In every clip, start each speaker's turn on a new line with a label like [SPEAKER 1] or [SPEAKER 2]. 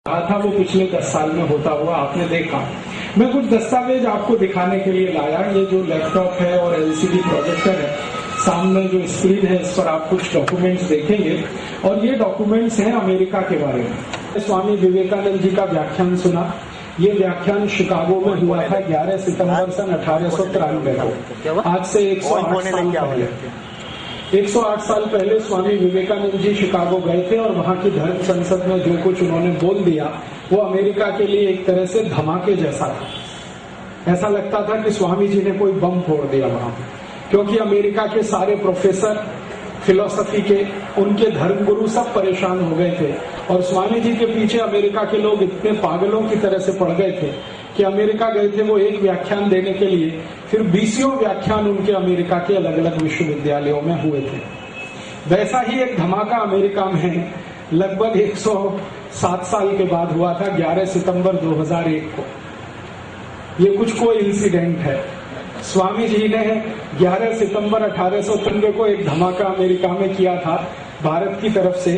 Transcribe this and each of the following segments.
[SPEAKER 1] था वो पिछले 10 साल में होता हुआ आपने देखा। मैं कुछ दस्तावेज आपको दिखाने के लिए लाया। ये जो लैपटॉप है और एलसीडी प्रोजेक्टर है, सामने जो स्क्रीन है इस पर आप कुछ डॉक्यूमेंट्स देखेंगे और ये डॉक्यूमेंट्स हैं अमेरिका के बारे में। स्वामी विवेकानंद जी का व्याख्यान सुना। ये व्याख्यान शिकागो में हुआ था 11 सितंबर सन 1893 को। आज से 108 साल पहले स्वामी विवेकानंद जी शिकागो गए थे और वहां की धर्म संसद में जो कुछ उन्होंने बोल दिया वो अमेरिका के लिए एक तरह से धमाके जैसा था। ऐसा लगता था कि स्वामी जी ने कोई बम फोड़ दिया वहां, क्योंकि अमेरिका के सारे प्रोफेसर फिलोसफी के, उनके धर्मगुरु सब परेशान हो गए थे और स्वामी जी के पीछे अमेरिका के लोग इतने पागलों की तरह से पड़ गए थे कि अमेरिका गए थे वो एक व्याख्यान देने के लिए, फिर 20 व्याख्यान उनके अमेरिका के अलग अलग विश्वविद्यालयों में हुए थे। वैसा ही एक धमाका अमेरिका में लगभग 107 साल के बाद हुआ था 11 सितंबर 2001 को। ये कुछ कोई इंसिडेंट है। स्वामी जी ने 11 सितंबर 1893 को एक धमाका अमेरिका में किया था भारत की तरफ से।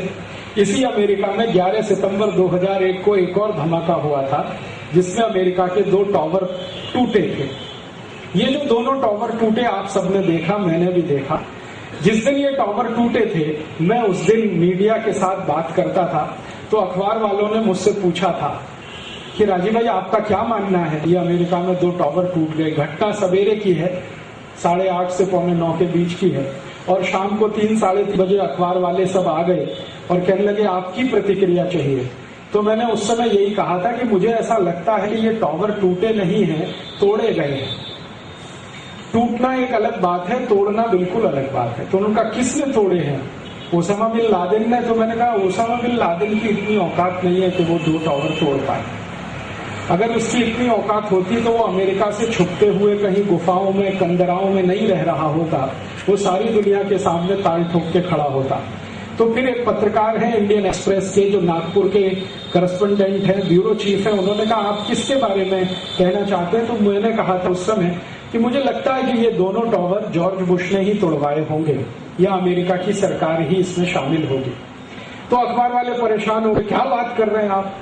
[SPEAKER 1] इसी अमेरिका में 11 सितंबर 2001 को एक और धमाका हुआ था जिसमें अमेरिका के 2 टावर टूटे थे। ये जो दोनों टावर टूटे आप सबने देखा, मैंने भी देखा। जिस दिन ये टावर टूटे थे मैं उस दिन मीडिया के साथ बात करता था तो अखबार वालों ने मुझसे पूछा था कि राजीव भाई आपका क्या मानना है, ये अमेरिका में 2 टावर टूट गए। घटना सवेरे की है, 8:30 से 8:45 के बीच की है और शाम को 3 साढ़े 3 बजे अखबार वाले सब आ गए और कहने लगे आपकी प्रतिक्रिया चाहिए। तो मैंने उस समय यही कहा था कि मुझे ऐसा लगता है कि ये टावर टूटे नहीं हैं, तोड़े गए हैं। टूटना एक अलग बात है, तोड़ना बिल्कुल अलग बात है। तो उनका किसने तोड़े हैं? ओसामा बिन लादेन ने। तो मैंने कहा ओसामा बिन लादेन की इतनी औकात नहीं है कि वो 2 टावर तोड़ पाए। अगर उसकी इतनी औकात होती तो वो अमेरिका से छुपते हुए कहीं गुफाओं में, कंदराओं में नहीं रह रहा होता, वो सारी दुनिया के सामने ताल ठोक के खड़ा होता। तो फिर एक पत्रकार है इंडियन एक्सप्रेस के, जो नागपुर के करस्पॉन्डेंट है, ब्यूरो चीफ है, उन्होंने कहा आप किसके बारे में कहना चाहते हैं? तो मैंने कहा था उस समय कि मुझे लगता है कि ये दोनों टावर जॉर्ज बुश ने ही तोड़वाए होंगे या अमेरिका की सरकार ही इसमें शामिल होगी। तो अखबार वाले परेशान हो गए, क्या बात कर रहे हैं आप?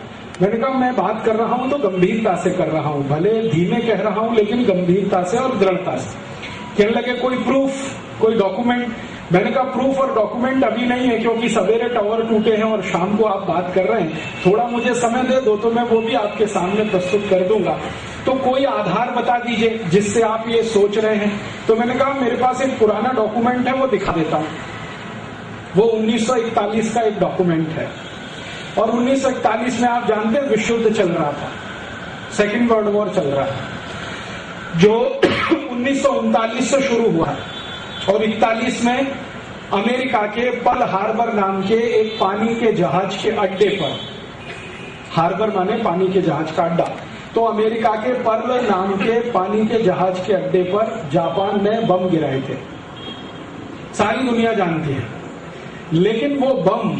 [SPEAKER 1] मैंने कहा मैं बात कर रहा हूं तो गंभीरता से कर रहा हूं, भले धीमे कह रहा हूं लेकिन गंभीरता से और दृढ़ता से। कहने लगे कोई प्रूफ, कोई डॉक्यूमेंट? मैंने कहा प्रूफ और डॉक्यूमेंट अभी नहीं है, क्योंकि सवेरे टावर टूटे हैं और शाम को आप बात कर रहे हैं। थोड़ा मुझे समय दे दो तो मैं वो भी आपके सामने प्रस्तुत कर दूंगा। तो कोई आधार बता दीजिए जिससे आप ये सोच रहे हैं। तो मैंने कहा मेरे पास एक पुराना डॉक्यूमेंट है, वो दिखा देता हूं। वो 1941 का एक डॉक्यूमेंट है और 1941 में आप जानते हैं विश्व युद्ध चल रहा था, सेकेंड वर्ल्ड वॉर चल रहा था, जो 1939 से शुरू हुआ और 41 में अमेरिका के पर्ल हार्बर नाम के एक पानी के जहाज के अड्डे पर, हार्बर माने पानी के जहाज का अड्डा, तो अमेरिका के पर्ल नाम के पानी के जहाज के अड्डे पर जापान ने बम गिराए थे। सारी दुनिया जानती है। लेकिन वो बम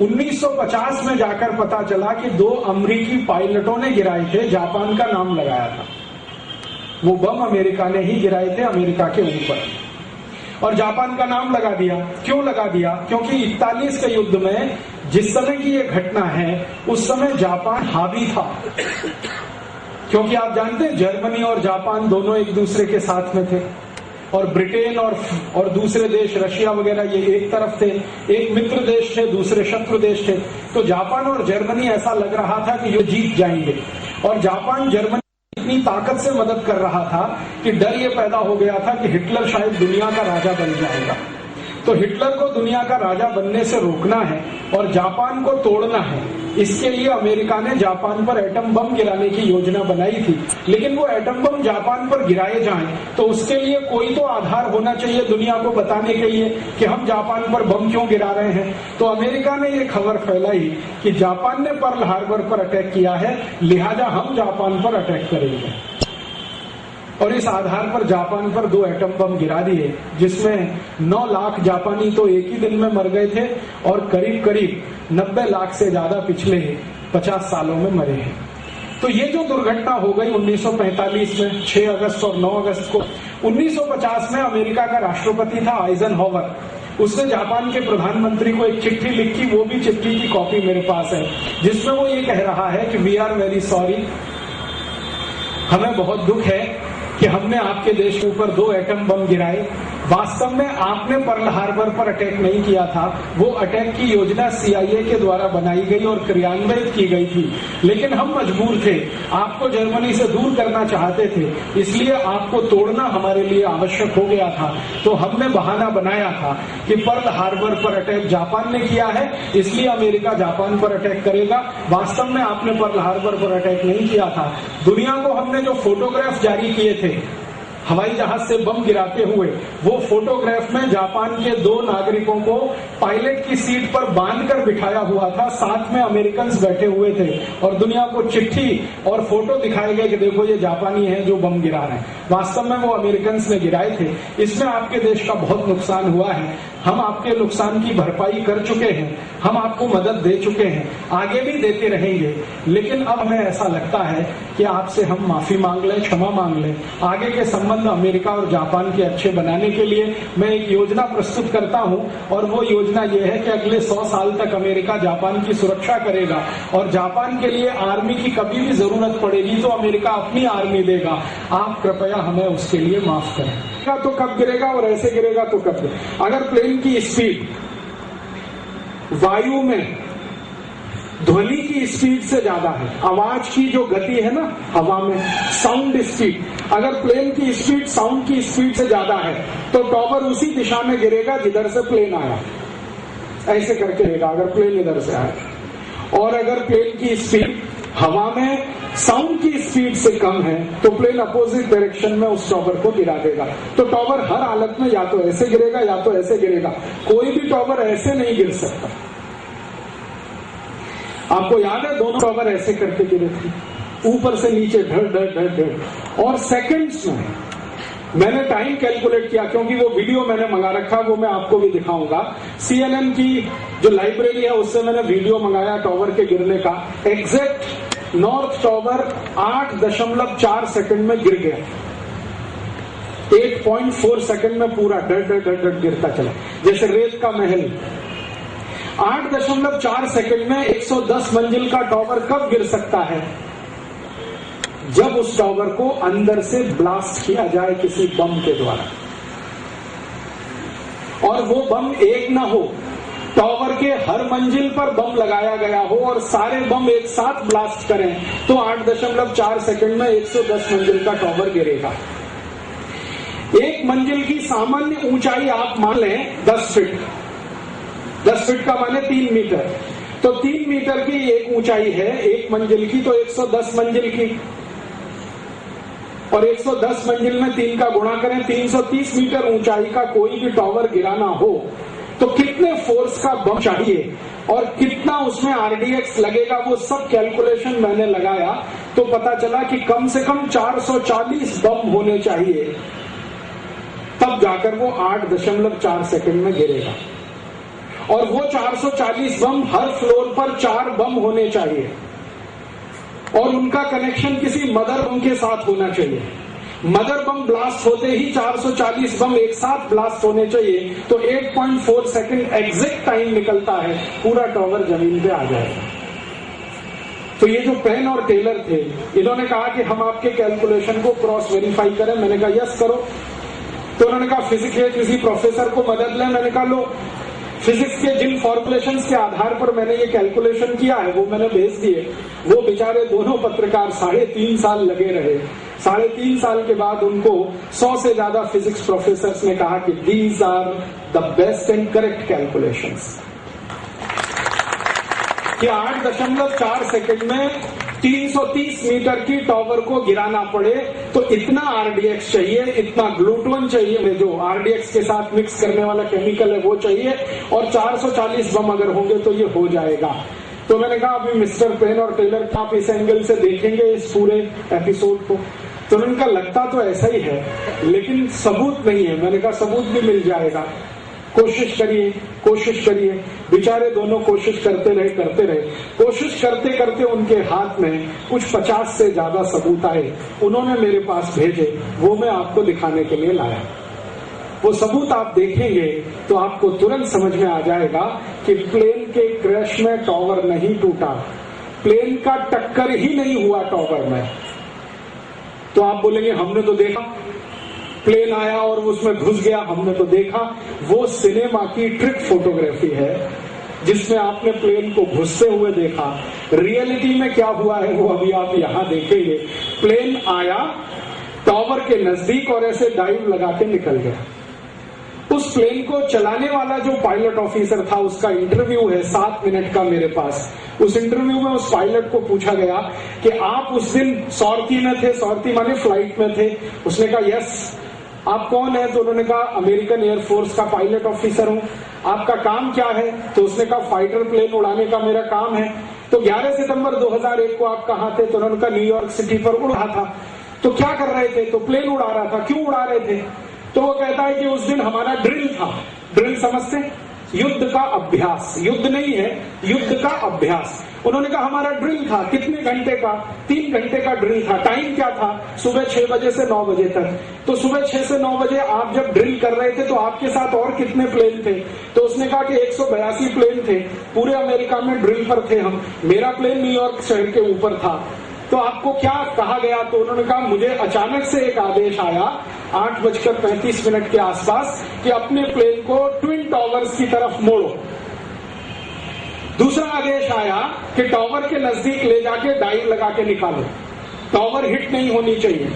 [SPEAKER 1] 1950 में जाकर पता चला कि 2 अमेरिकी पायलटों ने गिराए थे, जापान का नाम लगाया था। वो बम अमेरिका ने ही गिराए थे, अमेरिका के ऊपर, और जापान का नाम लगा दिया। क्यों लगा दिया? क्योंकि 41 के युद्ध में जिस समय की ये घटना है उस समय जापान हावी था। क्योंकि आप जानते हैं जर्मनी और जापान दोनों एक दूसरे के साथ में थे और ब्रिटेन और दूसरे देश रशिया वगैरह ये एक तरफ थे, एक मित्र देश थे, दूसरे शत्रु देश थे। तो जापान और जर्मनी ऐसा लग रहा था कि ये जीत जाएंगे और जापान जर्मनी इतनी ताकत से मदद कर रहा था कि डर ये पैदा हो गया था कि हिटलर शायद दुनिया का राजा बन जाएगा। तो हिटलर को दुनिया का राजा बनने से रोकना है और जापान को तोड़ना है। इसके लिए अमेरिका ने जापान पर एटम बम गिराने की योजना बनाई थी। लेकिन वो एटम बम जापान पर गिराए जाएं तो उसके लिए कोई तो आधार होना चाहिए दुनिया को बताने के लिए कि हम जापान पर बम क्यों गिरा रहे हैं। तो अमेरिका ने ये खबर फैलाई कि जापान ने पर्ल हार्बर पर अटैक किया है, लिहाजा हम जापान पर अटैक करेंगे। और इस आधार पर जापान पर 2 एटम बम गिरा दिए, जिसमें 9 लाख जापानी तो एक ही दिन में मर गए थे और करीब करीब 90 लाख से ज्यादा पिछले 50 सालों में मरे हैं। तो ये जो दुर्घटना हो गई 1945 में 6 अगस्त और 9 अगस्त को, 1950 में अमेरिका का राष्ट्रपति था आइजनहावर। उसने जापान के प्रधानमंत्री को एक चिट्ठी लिखी, वो भी चिट्ठी की कॉपी मेरे पास है, जिसमें वो ये कह रहा है कि वी आर वेरी सॉरी, हमें बहुत दुख है कि हमने आपके देश के ऊपर 2 एटम बम गिराए। वास्तव में आपने पर्ल हार्बर पर अटैक नहीं किया था, वो अटैक की योजना CIA के द्वारा बनाई गई और क्रियान्वित की गई थी, लेकिन हम मजबूर थे, आपको जर्मनी से दूर करना चाहते थे, इसलिए आपको तोड़ना हमारे लिए आवश्यक हो गया था। तो हमने बहाना बनाया था कि पर्ल हार्बर पर अटैक जापान ने किया है, इसलिए अमेरिका जापान पर अटैक करेगा। वास्तव में आपने पर्ल हार्बर पर अटैक नहीं किया था। दुनिया को हमने जो फोटोग्राफ जारी किए थे हवाई जहाज से बम गिराते हुए, वो फोटोग्राफ में जापान के 2 नागरिकों को पायलट की सीट पर बांधकर बिठाया हुआ था, साथ में अमेरिकन बैठे हुए थे और दुनिया को चिट्ठी और फोटो दिखाए गए कि देखो ये जापानी है जो बम गिरा रहे हैं। वास्तव में वो अमेरिकन ने गिराए थे। इसमें आपके देश का बहुत नुकसान हुआ है, हम आपके नुकसान की भरपाई कर चुके हैं, हम आपको मदद दे चुके हैं, आगे भी देते रहेंगे, लेकिन अब हमें ऐसा लगता है कि आपसे हम माफी मांग लें, क्षमा मांग लें। आगे के संबंध अमेरिका और जापान के अच्छे बनाने के लिए मैं एक योजना प्रस्तुत करता हूं, और वो योजना ये है कि अगले 100 साल तक अमेरिका जापान की सुरक्षा करेगा, और जापान के लिए आर्मी की कभी भी जरूरत पड़ेगी तो अमेरिका अपनी आर्मी देगा। आप कृपया हमें उसके लिए माफ करें। तो कब गिरेगा और ऐसे गिरेगा तो कब गिरेगा? अगर प्लेन की स्पीड वायु में ध्वनि की स्पीड से ज्यादा है, आवाज की जो गति है ना हवा में, साउंड स्पीड, अगर प्लेन की स्पीड साउंड की स्पीड से ज्यादा है तो टॉवर उसी दिशा में गिरेगा जिधर से प्लेन आया, ऐसे करके गिरेगा अगर प्लेन इधर से आया। और अगर प्लेन की स्पीड हवा में साउंड की स्पीड से कम है तो प्लेन अपोजिट डायरेक्शन में उस टॉवर को गिरा देगा। तो टॉवर हर हालत में या तो ऐसे गिरेगा या तो ऐसे गिरेगा, कोई भी टॉवर ऐसे नहीं गिर सकता। आपको याद है दोनों टॉवर ऐसे करके गिरे थे, ऊपर से नीचे ढड़ ढड़ ढड़ ढड़, और सेकंड्स में। मैंने टाइम कैलकुलेट किया क्योंकि वो वीडियो मैंने मंगा रखा, वो मैं आपको भी दिखाऊंगा। CNN की जो लाइब्रेरी है उससे मैंने वीडियो मंगाया टॉवर के गिरने का। एग्जैक्ट नॉर्थ टॉवर 8.4 सेकंड में गिर गया, 8.4 सेकंड में पूरा डट डट डट डट गिरता चला जैसे रेत का महल। 8.4 सेकंड में 110 मंजिल का टॉवर कब गिर सकता है? जब उस टॉवर को अंदर से ब्लास्ट किया जाए किसी बम के द्वारा, और वो बम एक ना हो, टॉवर के हर मंजिल पर बम लगाया गया हो और सारे बम एक साथ ब्लास्ट करें तो 8.4 सेकंड में 110 मंजिल का टॉवर गिरेगा। एक मंजिल की सामान्य ऊंचाई आप मान लें 10 फीट, 10 फीट का माने 3 मीटर, तो 3 मीटर की एक ऊंचाई है एक मंजिल की, तो 110 मंजिल की, और 110 मंजिल में 3 का गुणा करें, 330 मीटर ऊंचाई का कोई भी टॉवर गिराना हो तो कितने फोर्स का बम चाहिए और कितना उसमें RDX लगेगा, वो सब कैलकुलेशन मैंने लगाया तो पता चला कि कम से कम 440 बम होने चाहिए, तब जाकर वो 8.4 सेकंड में गिरेगा। और वो 440 बम हर फ्लोर पर 4 बम होने चाहिए और उनका कनेक्शन किसी मदर बम के साथ होना चाहिए। मदर बम ब्लास्ट होते ही 440 बम एक साथ ब्लास्ट होने चाहिए, तो 8.4 सेकंड एग्जैक्ट टाइम निकलता है, पूरा टॉवर जमीन पे आ जाएगा। तो ये जो पेन और टेलर थे, इन्होंने कहा कि हम आपके कैलकुलेशन को क्रॉस वेरीफाई करें। मैंने कहा यस करो। तो उन्होंने कहा फिजिक्स के किसी प्रोफेसर को मदद लें। मैंने कहा लो, फिजिक्स के जिन फॉर्मुलेशंस के आधार पर मैंने ये कैलकुलेशन किया है वो मैंने भेज दिए। वो बेचारे दोनों पत्रकार 3.5 साल लगे रहे। 3.5 साल के बाद उनको 100 से ज्यादा फिजिक्स प्रोफेसर्स ने कहा कि these are the best and correct calculations, कि 8.4 सेकंड में 330 मीटर की टॉवर को गिराना पड़े तो इतना RDX चाहिए, इतना ग्लूटोन चाहिए, जो RDX के साथ मिक्स करने वाला केमिकल है वो चाहिए, और 440 बम अगर होंगे तो ये हो जाएगा। तो मैंने कहा अभी मिस्टर पेन और टेलर आप इस एंगल से देखेंगे इस पूरे एपिसोड को? तो उनका लगता तो ऐसा ही है लेकिन सबूत नहीं है। मैंने कहा सबूत भी मिल जाएगा, कोशिश करिए कोशिश करिए। बेचारे दोनों कोशिश करते रहे। कोशिश करते करते उनके हाथ में कुछ 50 से ज्यादा सबूत आए, उन्होंने मेरे पास भेजे, वो मैं आपको दिखाने के लिए लाया। वो सबूत आप देखेंगे तो आपको तुरंत समझ में आ जाएगा कि प्लेन के क्रैश में टॉवर नहीं टूटा, प्लेन का टक्कर ही नहीं हुआ टॉवर में। तो आप बोलेंगे हमने तो देखा, प्लेन आया और उसमें घुस गया, हमने तो देखा। वो सिनेमा की ट्रिक फोटोग्राफी है जिसमें आपने प्लेन को घुसते हुए देखा। रियलिटी में क्या हुआ है वो अभी आप यहां देखेंगे। प्लेन आया टॉवर के नजदीक और ऐसे डाइव लगा के निकल गया। उस प्लेन को चलाने वाला जो पायलट ऑफिसर था उसका इंटरव्यू है 7 मिनट का मेरे पास। उस इंटरव्यू में उस पायलट को पूछा गया कि आप उस दिन सॉर्ती में थे, सॉर्ती माने फ्लाइट में थे। उसने कहा यस। आप कौन है? तो उन्होंने कहा अमेरिकन एयरफोर्स का पायलट ऑफिसर हूं। आपका काम क्या है? तो उसने कहा फाइटर प्लेन उड़ाने का मेरा काम है। तो 11 सितंबर 2001 को आप कहां थे? तो उन्होंने कहा न्यूयॉर्क सिटी पर उड़ रहा था। तो क्या कर रहे थे? तो प्लेन उड़ा रहा था। क्यों उड़ा रहे थे? तो वो कहता है कि उस दिन हमारा ड्रिल था। ड्रिल समझते? युद्ध का अभ्यास, युद्ध नहीं है, युद्ध का अभ्यास। उन्होंने कहा हमारा ड्रिल था। कितने घंटे का? 3 घंटे का ड्रिल था। टाइम क्या था? सुबह 6 बजे से 9 बजे तक। तो सुबह 6 से 9 बजे आप जब ड्रिल कर रहे थे तो आपके साथ और कितने प्लेन थे? तो उसने कहा कि 182 प्लेन थे। पूरे अमेरिका में ड्रिल पर थे हम। मेरा प्लेन न्यूयॉर्क शहर के ऊपर था। तो आपको क्या कहा गया? तो उन्होंने कहा मुझे अचानक से एक आदेश आया 8:35 के आसपास कि अपने प्लेन को ट्विन टॉवर्स की तरफ मोड़ो। दूसरा आदेश आया कि टॉवर के नजदीक ले जाके डाइव लगा के निकालो, टॉवर हिट नहीं होनी चाहिए।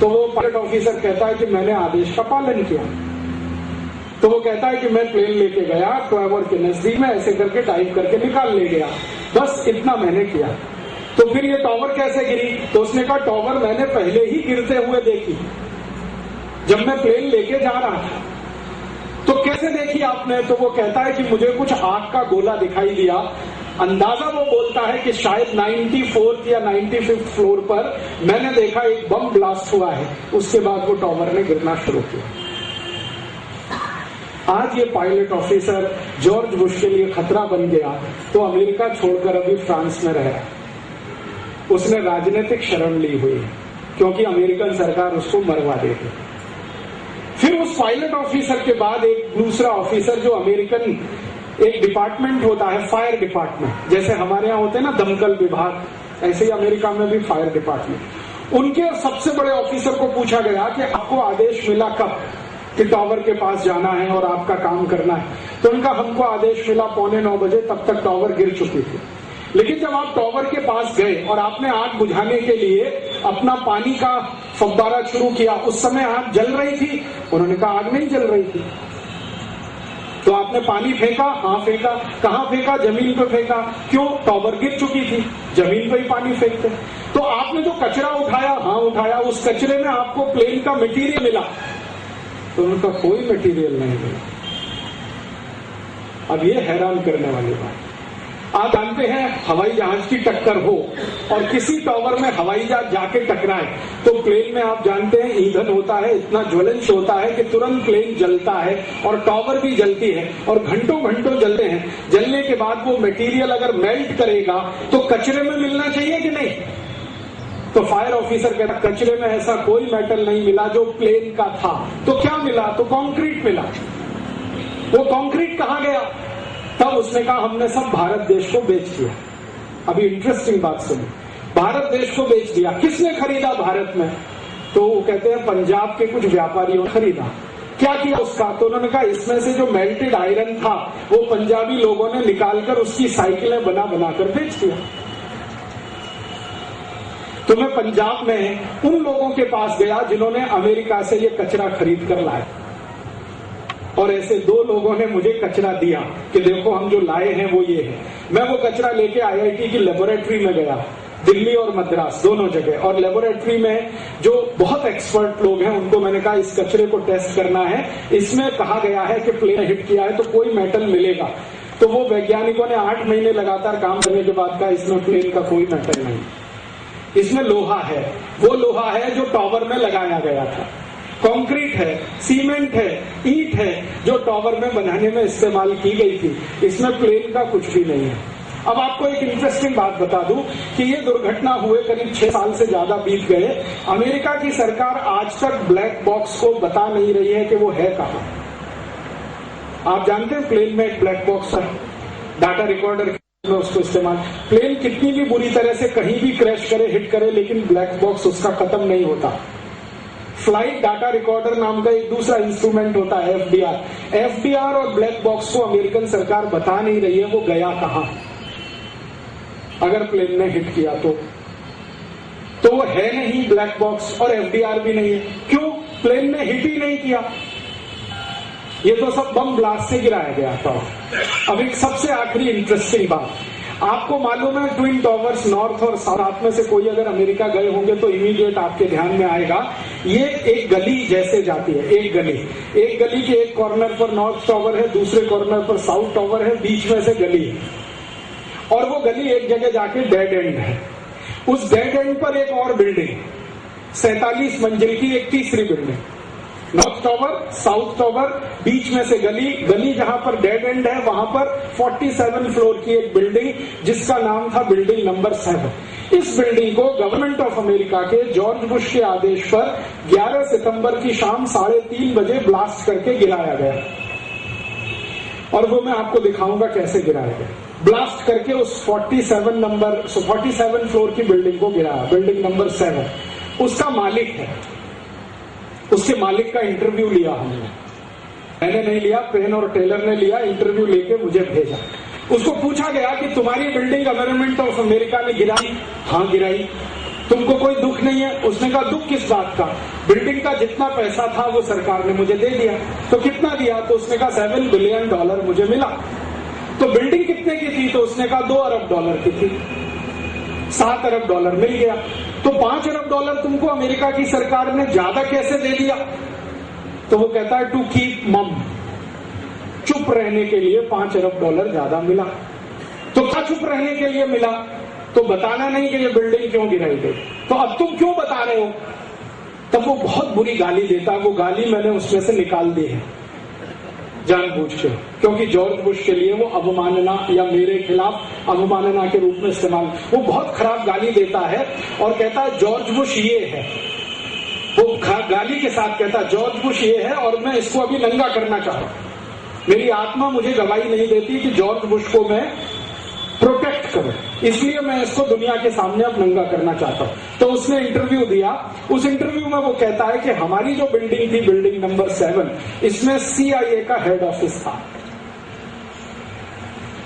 [SPEAKER 1] तो वो पायलट ऑफिसर कहता है कि मैंने आदेश का पालन किया। तो वो कहता है कि मैं प्लेन लेके गया, टॉवर के नजदीक में ऐसे करके डाइव करके निकाल ले गया, बस इतना मैंने किया। तो फिर ये टॉवर कैसे गिरी? तो उसने कहा टॉवर मैंने पहले ही गिरते हुए देखी जब मैं प्लेन लेके जा रहा था। तो कैसे देखी आपने? तो वो कहता है कि मुझे कुछ आग का गोला दिखाई दिया। अंदाजा वो बोलता है कि शायद 94th या 95th फ्लोर पर मैंने देखा एक बम ब्लास्ट हुआ है। उसके बाद वो टॉवर ने गिरना शुरू किया। आज ये पायलट ऑफिसर जॉर्ज बुश के लिए खतरा बन गया तो अमेरिका छोड़कर अभी फ्रांस में रह रहा है। उसने राजनीतिक शरण ली हुई है क्योंकि अमेरिकन सरकार उसको मरवा देगी। फिर उस पायलट ऑफिसर के बाद एक दूसरा ऑफिसर जो अमेरिकन एक डिपार्टमेंट होता है, फायर डिपार्टमेंट, जैसे हमारे यहाँ होते हैं ना दमकल विभाग, ऐसे ही अमेरिका में भी फायर डिपार्टमेंट। उनके सबसे बड़े ऑफिसर को पूछा गया कि आपको आदेश मिला कब कि टावर के पास जाना है और आपका काम करना है? तो उनका हमको आदेश मिला 8:45 बजे, तब तक टावर गिर चुकी थी। लेकिन जब आप टावर के पास गए और आपने आग बुझाने के लिए अपना पानी का फव्वारा शुरू किया, उस समय आग जल रही थी? उन्होंने कहा आग नहीं जल रही थी। तो आपने पानी फेंका? हाँ फेंका। कहाँ फेंका? जमीन पे फेंका। क्यों? टावर गिर चुकी थी, जमीन पे ही पानी फेंकते। तो आपने जो कचरा उठाया? हाँ उठाया। उस कचरे में आपको प्लेन का मटेरियल मिला? तो उनका कोई मटेरियल नहीं मिला। अब ये हैरान करने वाली बात। आप जानते हैं हवाई जहाज की टक्कर हो और किसी टावर में हवाई जहाज जाके टकराए तो प्लेन में आप जानते हैं ईंधन होता है, इतना ज्वलंत होता है कि तुरंत प्लेन जलता है और टावर भी जलती है और घंटों घंटों जलते हैं। जलने के बाद वो मटेरियल अगर मेल्ट करेगा तो कचरे में मिलना चाहिए कि नहीं? तो फायर ऑफिसर कहता कचरे में ऐसा कोई मेटल नहीं मिला जो प्लेन का था। तो क्या मिला? तो कंक्रीट मिला। वो कंक्रीट कहाँ गया? तब उसने कहा हमने सब भारत देश को बेच दिया। अभी इंटरेस्टिंग बात सुनिए, भारत देश को बेच दिया। किसने खरीदा भारत में? तो वो कहते हैं पंजाब के कुछ व्यापारियों ने खरीदा। क्या किया उसका? तो उन्होंने कहा इसमें से जो मेल्टेड आयरन था वो पंजाबी लोगों ने निकालकर उसकी साइकिलें बना बनाकर बेच दिया। तो मैं पंजाब में उन लोगों के पास गया जिन्होंने अमेरिका से ये कचरा खरीद कर लाया और ऐसे 2 लोगों ने मुझे कचरा दिया कि देखो हम जो लाए हैं वो ये है। मैं वो कचरा लेके IIT की लेबोरेटरी में गया, दिल्ली और मद्रास दोनों जगह, और लेबोरेटरी में जो बहुत एक्सपर्ट लोग हैं उनको मैंने कहा इस कचरे को टेस्ट करना है, इसमें कहा गया है कि प्लेन हिट किया है तो कोई मेटल मिलेगा। तो वो वैज्ञानिकों ने 8 महीने लगातार काम करने के बाद कहा इसमें प्लेन का कोई मेटल नहीं, इसमें लोहा है। वो लोहा है जो टावर में लगाया गया था, कंक्रीट है, सीमेंट है, ईंट है जो टावर में बनाने में इस्तेमाल की गई थी। इसमें प्लेन का कुछ भी नहीं है। अब आपको एक इंटरेस्टिंग बात बता दूं कि ये दुर्घटना हुए करीब 6 साल से ज्यादा बीत गए। अमेरिका की सरकार आज तक ब्लैक बॉक्स को बता नहीं रही है कि वो है कहां। आप जानते हैं प्लेन में एक ब्लैक बॉक्स है, डाटा रिकॉर्डर में उसको इस्तेमाल, प्लेन कितनी भी बुरी तरह से कहीं भी क्रैश करे, हिट करे, लेकिन ब्लैक बॉक्स उसका खत्म नहीं होता। फ्लाइट डाटा रिकॉर्डर नाम का एक दूसरा इंस्ट्रूमेंट होता है एफडीआर और ब्लैक बॉक्स को अमेरिकन सरकार बता नहीं रही है वो गया कहां अगर प्लेन ने हिट किया तो वो है नहीं ब्लैक बॉक्स और एफडीआर भी नहीं है। क्यों? प्लेन ने हिट ही नहीं किया, ये तो सब बम ब्लास्ट से गिराया गया था। अब एक सबसे आखिरी इंटरेस्टिंग बात, आपको मालूम है ट्विन टावर्स नॉर्थ और साउथ में से कोई अगर अमेरिका गए होंगे तो इमीडिएट आपके ध्यान में आएगा ये एक गली जैसे जाती है। एक गली के एक कॉर्नर पर नॉर्थ टावर है, दूसरे कॉर्नर पर साउथ टावर है, बीच में से गली है और वो गली एक जगह जाके डेड एंड है। उस डेड एंड पर एक और बिल्डिंग 47 मंजिल की एक तीसरी building, north tower south tower, बीच में से गली जहां पर डेड एंड है वहां पर 47 फ्लोर की एक बिल्डिंग जिसका नाम था बिल्डिंग नंबर 7। इस बिल्डिंग को गवर्नमेंट ऑफ अमेरिका के जॉर्ज बुश के आदेश पर 11 सितंबर की शाम 3:30 बजे ब्लास्ट करके गिराया गया और वो मैं आपको दिखाऊंगा कैसे गिराया गया। ब्लास्ट करके उस 47 फ्लोर की बिल्डिंग को गिराया, बिल्डिंग नंबर 7। उसका मालिक है, उसके मालिक का इंटरव्यू लिया हमने, मैंने नहीं लिया, पेन और टेलर ने लिया, इंटरव्यू लेके मुझे भेजा। उसको पूछा गया कि तुम्हारी बिल्डिंग गवर्नमेंट ऑफ अमेरिका ने गिराई? हाँ गिराई। तुमको कोई दुख नहीं है? उसने कहा दुख किस बात का? बिल्डिंग का जितना पैसा था वो सरकार ने मुझे दे दिया। तो कितना दिया? तो उसने कहा $7 बिलियन मुझे मिला। तो बिल्डिंग कितने की थी? तो उसने कहा $2 अरब की थी। $7 अरब मिल गया। तो $5 अरब तुमको अमेरिका की सरकार ने ज्यादा कैसे दे दिया? तो वो कहता है टू कीप मम, चुप रहने के लिए $5 अरब ज्यादा मिला। तो क्या चुप रहने के लिए मिला? तो बताना नहीं कि ये बिल्डिंग क्यों गिराई गई। तो अब तुम क्यों बता रहे हो? तब वो बहुत बुरी गाली देता, वो गाली मैंने उसमें से निकाल दी है जानबूझ के, क्योंकि जॉर्ज बुश के लिए वो अवमानना या मेरे खिलाफ अवमानना के रूप में इस्तेमाल, वो बहुत खराब गाली देता है और कहता है जॉर्ज बुश ये है, वो गाली के साथ कहता है जॉर्ज बुश ये है और मैं इसको अभी नंगा करना चाह रहा हूं। मेरी आत्मा मुझे गवाही नहीं देती कि जॉर्ज बुश को मैं प्रोटेक्ट करूं, इसलिए मैं इसको दुनिया के सामने अब नंगा करना चाहता हूं। तो उसने इंटरव्यू दिया। उस इंटरव्यू में वो कहता है कि हमारी जो बिल्डिंग थी, बिल्डिंग नंबर 7, इसमें CIA का हेड ऑफिस था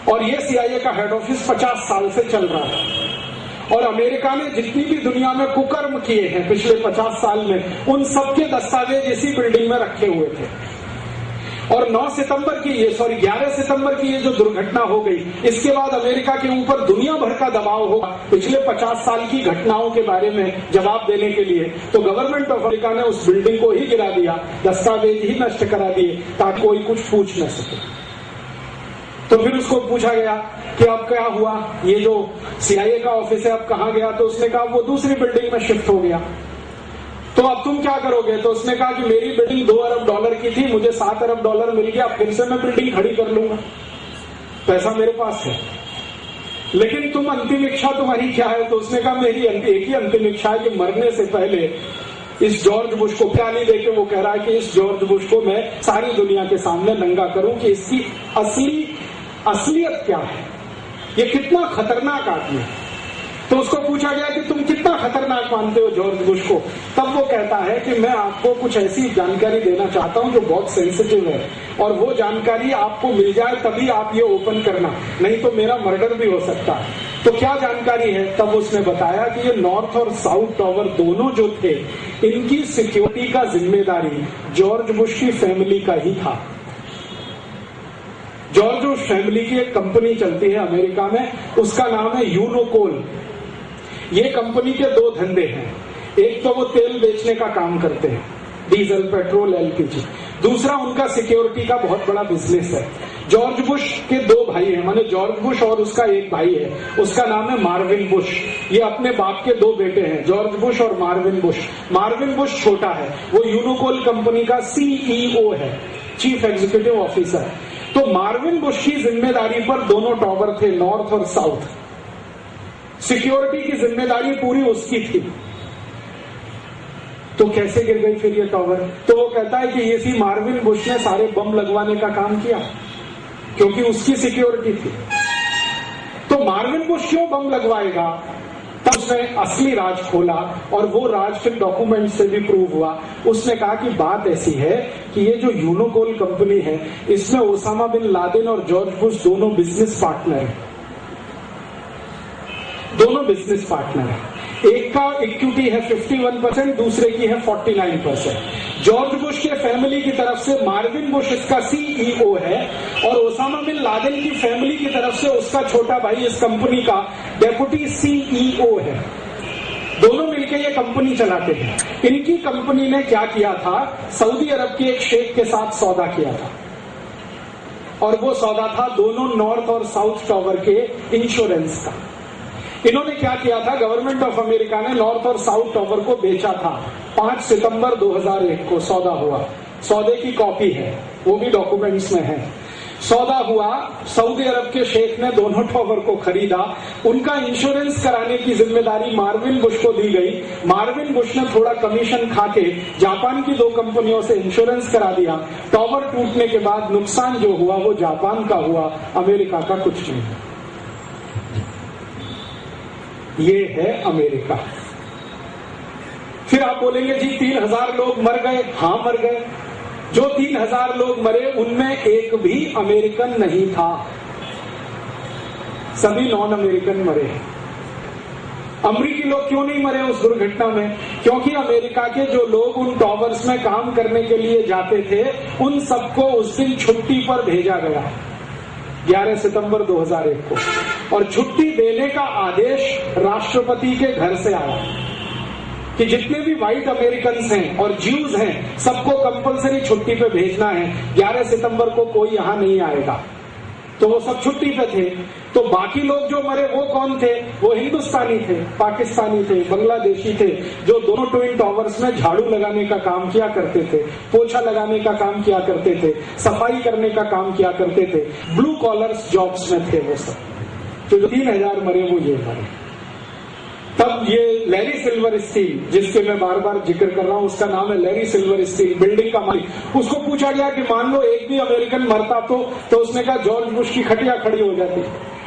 [SPEAKER 1] और ये CIA का हेड ऑफिस 50 साल से चल रहा है और अमेरिका ने जितनी भी दुनिया में कुकर्म किए हैं पिछले 50 साल में, उन सबके दस्तावेज इसी बिल्डिंग में रखे हुए थे। और 11 सितंबर की ये जो दुर्घटना हो गई, इसके बाद अमेरिका के ऊपर दुनिया भर का दबाव होगा पिछले 50 साल की घटनाओं के बारे में जवाब देने के लिए। तो गवर्नमेंट ऑफ अमेरिका ने उस बिल्डिंग को ही गिरा दिया, दस्तावेज ही नष्ट करा दिए ताकि कोई कुछ पूछ न सके। तो फिर उसको पूछा गया कि अब क्या हुआ, ये जो CIA का ऑफिस है अब कहां गया? तो उसने कहा वो दूसरी बिल्डिंग में शिफ्ट हो गया। तो अब तुम क्या करोगे? तो उसने कहा कि मेरी बिल्डिंग $2 अरब की थी, मुझे $7 अरब मिल गया, फिर से मैं बिल्डिंग खड़ी कर लूंगा, पैसा मेरे पास है। लेकिन तुम अंतिम इच्छा तुम्हारी क्या है? तो उसने कहा मेरी एक ही अंतिम इच्छा है कि मरने से पहले इस जॉर्ज बुश को प्याली देके वो कह रहा है कि इस जॉर्ज बुश को मैं सारी दुनिया के सामने नंगा करूं कि इसकी असलियत क्या है, ये कितना खतरनाक आदमी है। तो उसको पूछा गया कि तुम कितना खतरनाक मानते हो जॉर्ज बुश को? तब वो कहता है कि मैं आपको कुछ ऐसी जानकारी देना चाहता हूं जो बहुत सेंसिटिव है और वो जानकारी आपको मिल जाए तभी आप ये ओपन करना, नहीं तो मेरा मर्डर भी हो सकता है। तो क्या जानकारी है? तब उसने बताया कि ये नॉर्थ और साउथ टावर दोनों जो थे, इनकी सिक्योरिटी का जिम्मेदारी जॉर्ज बुश की फैमिली का ही था। जॉर्ज बुश फैमिली की एक कंपनी चलती है अमेरिका में, उसका नाम है यूनोकोल। ये कंपनी के 2 धंधे हैं, एक तो वो तेल बेचने का काम करते हैं, डीजल, पेट्रोल, LPG। दूसरा उनका सिक्योरिटी का बहुत बड़ा बिजनेस है। जॉर्ज बुश के 2 भाई हैं, माने जॉर्ज बुश और उसका एक भाई है, उसका नाम है मार्विन बुश। ये अपने बाप के 2 बेटे हैं, जॉर्ज बुश और मार्विन बुश। मार्विन बुश छोटा है, वो यूनोकोल कंपनी का CEO है, चीफ एग्जीक्यूटिव ऑफिसर। तो मार्विन बुश की जिम्मेदारी पर दोनों टॉवर थे, नॉर्थ और साउथ। सिक्योरिटी की जिम्मेदारी पूरी उसकी थी। तो कैसे गिर गई फिर ये टॉवर? तो वो कहता है कि इसी मार्विन बुश ने सारे बम लगवाने का काम किया, क्योंकि उसकी सिक्योरिटी थी। तो मार्विन बुश क्यों बम लगवाएगा? तब उसने असली राज खोला, और वो राज फिर डॉक्यूमेंट से भी प्रूव हुआ। उसने कहा कि बात ऐसी है कि ये जो यूनोकोल कंपनी है, इसमें ओसामा बिन लादेन और जॉर्ज बुश दोनों बिजनेस पार्टनर हैं। दोनों बिजनेस पार्टनर हैं। एक का इक्विटी है 51%, दूसरे की है 49%। जॉर्ज बुश के फैमिली की तरफ से मार्विन बुश इसका सीईओ है, और ओसामा बिन लादेन की फैमिली की तरफ से उसका छोटा भाई इस कंपनी का डेप्यूटी सीईओ है। दोनों मिलकर ये कंपनी चलाते हैं। इनकी कंपनी ने क्या किया था? सऊदी अरब के एक शेख के साथ सौदा किया था, और वो सौदा था दोनों नॉर्थ और साउथ टॉवर के इंश्योरेंस का। इन्होंने क्या किया था? गवर्नमेंट ऑफ अमेरिका ने नॉर्थ और साउथ टॉवर को बेचा था। 5 सितंबर 2001 को सौदा हुआ। सौदे की कॉपी है, वो भी डॉक्यूमेंट्स में है। सौदा हुआ, सऊदी अरब के शेख ने दोनों टॉवर को खरीदा। उनका इंश्योरेंस कराने की जिम्मेदारी मार्विन बुश को दी गई। मार्विन बुश ने थोड़ा कमीशन खाके जापान की 2 कंपनियों से इंश्योरेंस करा दिया। टॉवर टूटने के बाद नुकसान जो हुआ वो जापान का हुआ, अमेरिका का कुछ नहीं। ये है अमेरिका। फिर आप बोलेंगे जी 3000 लोग मर गए। हाँ मर गए। जो 3000 लोग मरे उनमें एक भी अमेरिकन नहीं था, सभी नॉन अमेरिकन मरे। अमरीकी लोग क्यों नहीं मरे उस दुर्घटना में? क्योंकि अमेरिका के जो लोग उन टॉवर्स में काम करने के लिए जाते थे, उन सबको उस दिन छुट्टी पर भेजा गया 11 सितंबर 2001 को, और छुट्टी देने का आदेश राष्ट्रपति के घर से आया कि जितने भी व्हाइट अमेरिकन हैं और ज्यूज हैं, सबको कंपलसरी छुट्टी पे भेजना है। 11 सितंबर को कोई यहां नहीं आएगा। तो वो सब छुट्टी पे थे। तो बाकी लोग जो मरे वो कौन थे? वो हिंदुस्तानी थे, पाकिस्तानी थे, बांग्लादेशी थे, जो दोनों ट्विन टॉवर्स में झाड़ू लगाने का काम किया करते थे, पोछा लगाने का काम किया करते थे, सफाई करने का काम किया करते थे, ब्लू कॉलर्स जॉब्स में थे वो सब। तो जो 3000 मरे वो ये मरे। तब ये लैरी सिल्वर स्टील, जिसके मैं बार बार जिक्र कर रहा हूं, उसका नाम है लैरी सिल्वर स्टील, बिल्डिंग का मालिक, उसको पूछा गया कि मान लो एक भी अमेरिकन मरता तो उसने कहा जॉर्ज बुश की खटिया खड़ी हो जाती।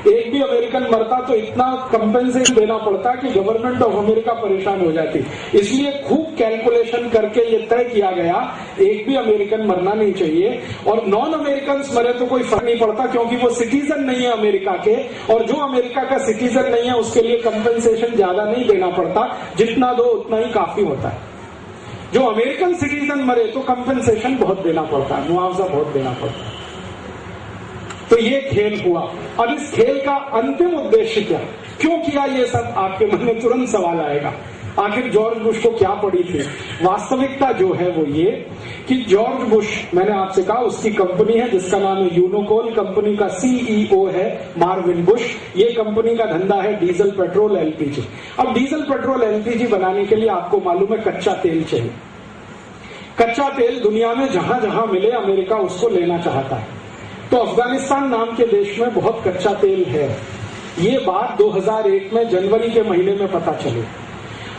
[SPEAKER 1] एक भी अमेरिकन मरता तो इतना कंपेंसेशन देना पड़ता कि गवर्नमेंट ऑफ अमेरिका परेशान हो जाती। इसलिए खूब कैलकुलेशन करके ये तय किया गया एक भी अमेरिकन मरना नहीं चाहिए, और नॉन अमेरिकन मरे तो कोई फर्क नहीं पड़ता, क्योंकि वो सिटीजन नहीं है अमेरिका के, और जो अमेरिका का सिटीजन नहीं है उसके लिए कंपेंसेशन ज्यादा नहीं देना पड़ता, जितना दो उतना ही काफी होता है। जो अमेरिकन सिटीजन मरे तो कंपेंसेशन बहुत देना पड़ता है, मुआवजा बहुत देना पड़ता है। तो ये खेल हुआ। अब इस खेल का अंतिम उद्देश्य क्या, क्यों किया ये सब, आपके मन में तुरंत सवाल आएगा। आखिर जॉर्ज बुश को क्या पड़ी थी? वास्तविकता जो है वो ये कि जॉर्ज बुश, मैंने आपसे कहा, उसकी कंपनी है जिसका नाम है यूनोकोल। कंपनी का सीईओ है मार्विन बुश। ये कंपनी का धंधा है डीजल पेट्रोल एलपीजी। अब डीजल पेट्रोल एलपीजी बनाने के लिए आपको मालूम है कच्चा तेल चाहिए। कच्चा तेल दुनिया में जहां जहां मिले अमेरिका उसको लेना चाहता है। तो अफगानिस्तान नाम के देश में बहुत कच्चा तेल है। ये बात 2001 में जनवरी के महीने में पता चली।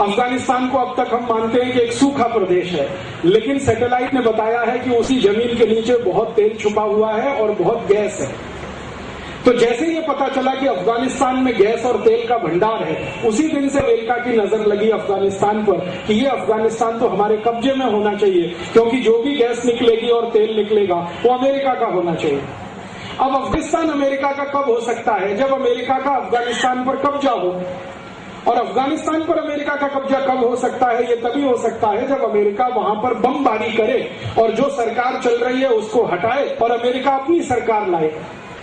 [SPEAKER 1] अफगानिस्तान को अब तक हम मानते हैं कि एक सूखा प्रदेश है, लेकिन सैटेलाइट ने बताया है कि उसी जमीन के नीचे बहुत तेल छुपा हुआ है और बहुत गैस है। तो जैसे ये पता चला कि अफगानिस्तान में गैस और तेल का भंडार है, उसी दिन से अमेरिका की नजर लगी अफगानिस्तान पर कि ये अफगानिस्तान तो हमारे कब्जे में होना चाहिए, क्योंकि जो भी गैस निकलेगी और तेल निकलेगा वो अमेरिका का होना चाहिए। अब अफगानिस्तान अमेरिका का कब हो सकता है? जब अमेरिका का अफगानिस्तान पर कब्जा हो। और अफगानिस्तान पर अमेरिका का कब्जा कब हो सकता है? ये तभी हो सकता है जब अमेरिका वहां पर बमबारी करे और जो सरकार चल रही है उसको हटाए और अमेरिका अपनी सरकार लाए।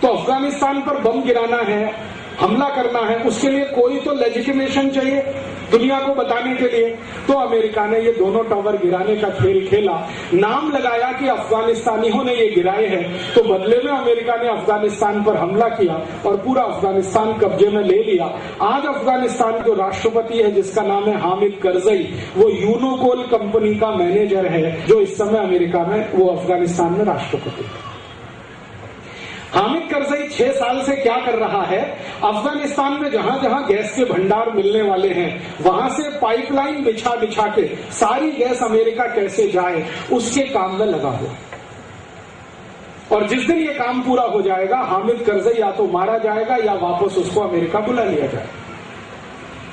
[SPEAKER 1] तो अफगानिस्तान पर बम गिराना है, हमला करना है, उसके लिए कोई तो लेजिटिमेशन चाहिए दुनिया को बताने के लिए। तो अमेरिका ने ये दोनों टावर गिराने का खेल खेला, नाम लगाया कि अफगानिस्तानियों ने ये गिराए हैं। तो बदले में अमेरिका ने अफगानिस्तान पर हमला किया और पूरा अफगानिस्तान कब्जे में ले लिया। आज अफगानिस्तान जो राष्ट्रपति है, जिसका नाम है हामिद करजई, वो यूनोकोल कंपनी का मैनेजर है, जो इस समय अमेरिका में, वो अफगानिस्तान में राष्ट्रपति है। हामिद करजई 6 साल से क्या कर रहा है, अफगानिस्तान में जहां जहां गैस के भंडार मिलने वाले हैं वहां से पाइपलाइन बिछा बिछा के सारी गैस अमेरिका कैसे जाए उसके काम में लगा हुआ। और जिस दिन ये काम पूरा हो जाएगा हामिद करजई या तो मारा जाएगा या वापस उसको अमेरिका बुला लिया जाएगा।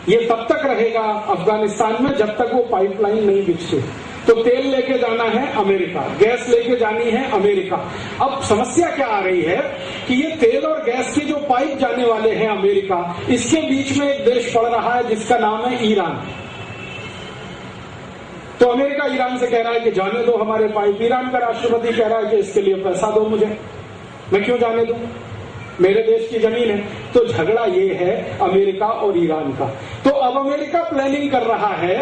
[SPEAKER 1] ये तब तक रहेगा अफगानिस्तान में जब तक वो पाइपलाइन नहीं बिछते। तो तेल लेके जाना है अमेरिका, गैस लेके जानी है अमेरिका। अब समस्या क्या आ रही है कि ये तेल और गैस के जो पाइप जाने वाले हैं अमेरिका, इसके बीच में एक देश पड़ रहा है जिसका नाम है ईरान। तो अमेरिका ईरान से कह रहा है कि जाने दो हमारे पाइप। ईरान का राष्ट्रपति कह रहा है कि इसके लिए पैसा दो मुझे, मैं क्यों जाने दूं, मेरे देश की जमीन है। तो झगड़ा ये है अमेरिका और ईरान का। तो अब अमेरिका प्लानिंग कर रहा है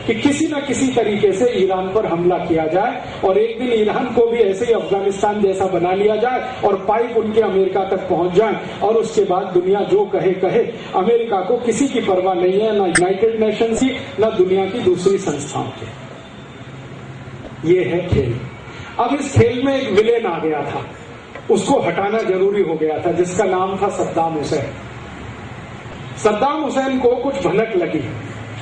[SPEAKER 1] कि किसी न किसी तरीके से ईरान पर हमला किया जाए और एक दिन ईरान को भी ऐसे ही अफगानिस्तान जैसा बना लिया जाए और पाइप उनके अमेरिका तक पहुंच जाए और उसके बाद दुनिया जो कहे कहे, अमेरिका को किसी की परवाह नहीं है, ना यूनाइटेड नेशंस की, ना दुनिया की दूसरी संस्थाओं की। ये है खेल। अब इस खेल में एक विलेन आ गया था, उसको हटाना जरूरी हो गया था, जिसका नाम था सद्दाम हुसैन। सद्दाम हुसैन को कुछ भनक लगी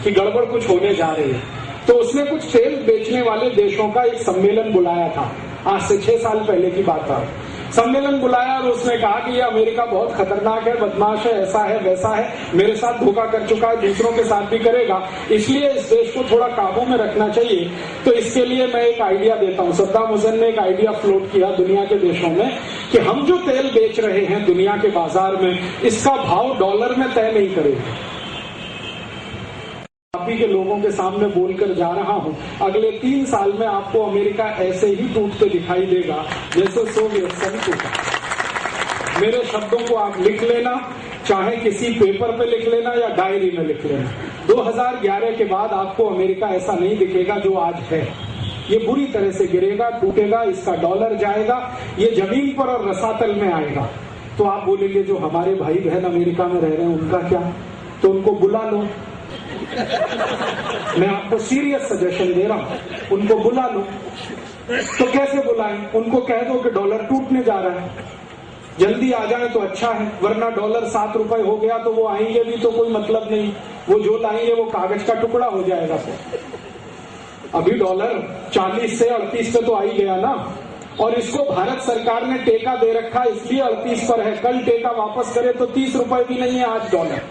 [SPEAKER 1] कि गड़बड़ कुछ होने जा रही है, तो उसने कुछ तेल बेचने वाले देशों का एक सम्मेलन बुलाया था। आज से 6 साल पहले की बात था। सम्मेलन बुलाया और उसने कहा कि ये अमेरिका बहुत खतरनाक है, बदमाश है, ऐसा है वैसा है, मेरे साथ धोखा कर चुका है, दूसरों के साथ भी करेगा, इसलिए इस देश को थोड़ा काबू में रखना चाहिए। तो इसके लिए मैं एक आइडिया देता हूं। सद्दाम हुसैन ने एक आइडिया फ्लोट किया दुनिया के देशों में कि हम जो तेल बेच रहे हैं दुनिया के बाजार में, इसका भाव डॉलर में तय नहीं करेंगे। अभी के लोगों के सामने बोलकर जा रहा हूं, अगले 3 साल में आपको अमेरिका ऐसे ही टूटते दिखाई देगा जैसे सोवियत संघ टूटा। मेरे शब्दों को आप लिख लेना, चाहे किसी पेपर पे लिख लेना या डायरी में लिख लेना। 2011 के बाद आपको अमेरिका ऐसा नहीं दिखेगा जो आज है। ये बुरी तरह से गिरेगा, टूटेगा, इसका डॉलर जाएगा, ये जमीन पर और रसातल में आएगा। तो आप बोलेंगे जो हमारे भाई बहन अमेरिका में रह रहे हैं उनका क्या? तो उनको बुला लो। मैं आपको सीरियस सजेशन दे रहा हूं, उनको बुला लो। तो कैसे बुलाएं? उनको कह दो कि डॉलर टूटने जा रहा है, जल्दी आ जाए तो अच्छा है, वरना डॉलर 7 रुपए हो गया तो वो आएंगे भी तो कोई मतलब नहीं, वो जो लाएंगे वो कागज का टुकड़ा हो जाएगा। अभी डॉलर 40 से 38 पे तो आ ही गया ना, और इसको भारत सरकार ने टेका दे रखा इसलिए 38 पर है। कल टेका वापस करे तो 30 रुपए भी नहीं है आज डॉलर।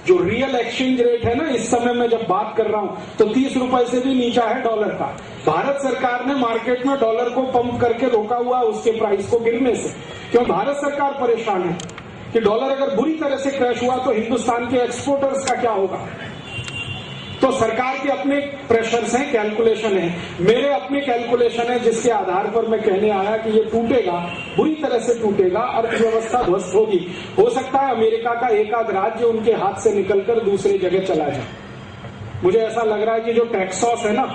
[SPEAKER 1] जो रियल एक्सचेंज रेट है ना इस समय मैं जब बात कर रहा हूं, तो 30 रुपए से भी नीचा है डॉलर का। भारत सरकार ने मार्केट में डॉलर को पंप करके रोका हुआ उसके प्राइस को गिरने से, क्यों? भारत सरकार परेशान है कि डॉलर अगर बुरी तरह से क्रैश हुआ तो हिंदुस्तान के एक्सपोर्टर्स का क्या होगा। तो सरकार के अपने प्रेशर्स हैं, कैलकुलेशन है, मेरे अपने कैलकुलेशन है, जिसके आधार पर मैं कहने आया कि ये टूटेगा, बुरी तरह से टूटेगा, अर्थव्यवस्था ध्वस्त होगी। हो सकता है अमेरिका का एक आध राज्य उनके हाथ से निकलकर दूसरी जगह चला जाए। मुझे ऐसा लग रहा है कि जो टेक्सास है ना,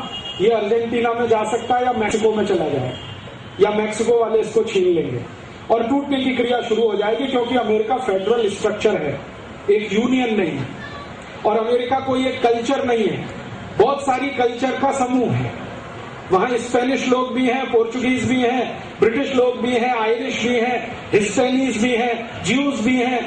[SPEAKER 1] ये अर्जेंटीना में जा सकता है या मैक्सिको में चला जाए, या मैक्सिको वाले इसको छीन लेंगे और टूटने की क्रिया शुरू हो जाएगी, क्योंकि अमेरिका फेडरल स्ट्रक्चर है, एक यूनियन नहीं है। और अमेरिका कोई एक कल्चर नहीं है, बहुत सारी कल्चर का समूह है। वहां स्पेनिश लोग भी हैं, पोर्चुगीज भी हैं, ब्रिटिश लोग भी हैं, आयरिश भी हैं, हिस्पैनिक्स भी हैं, ज्यूज भी हैं,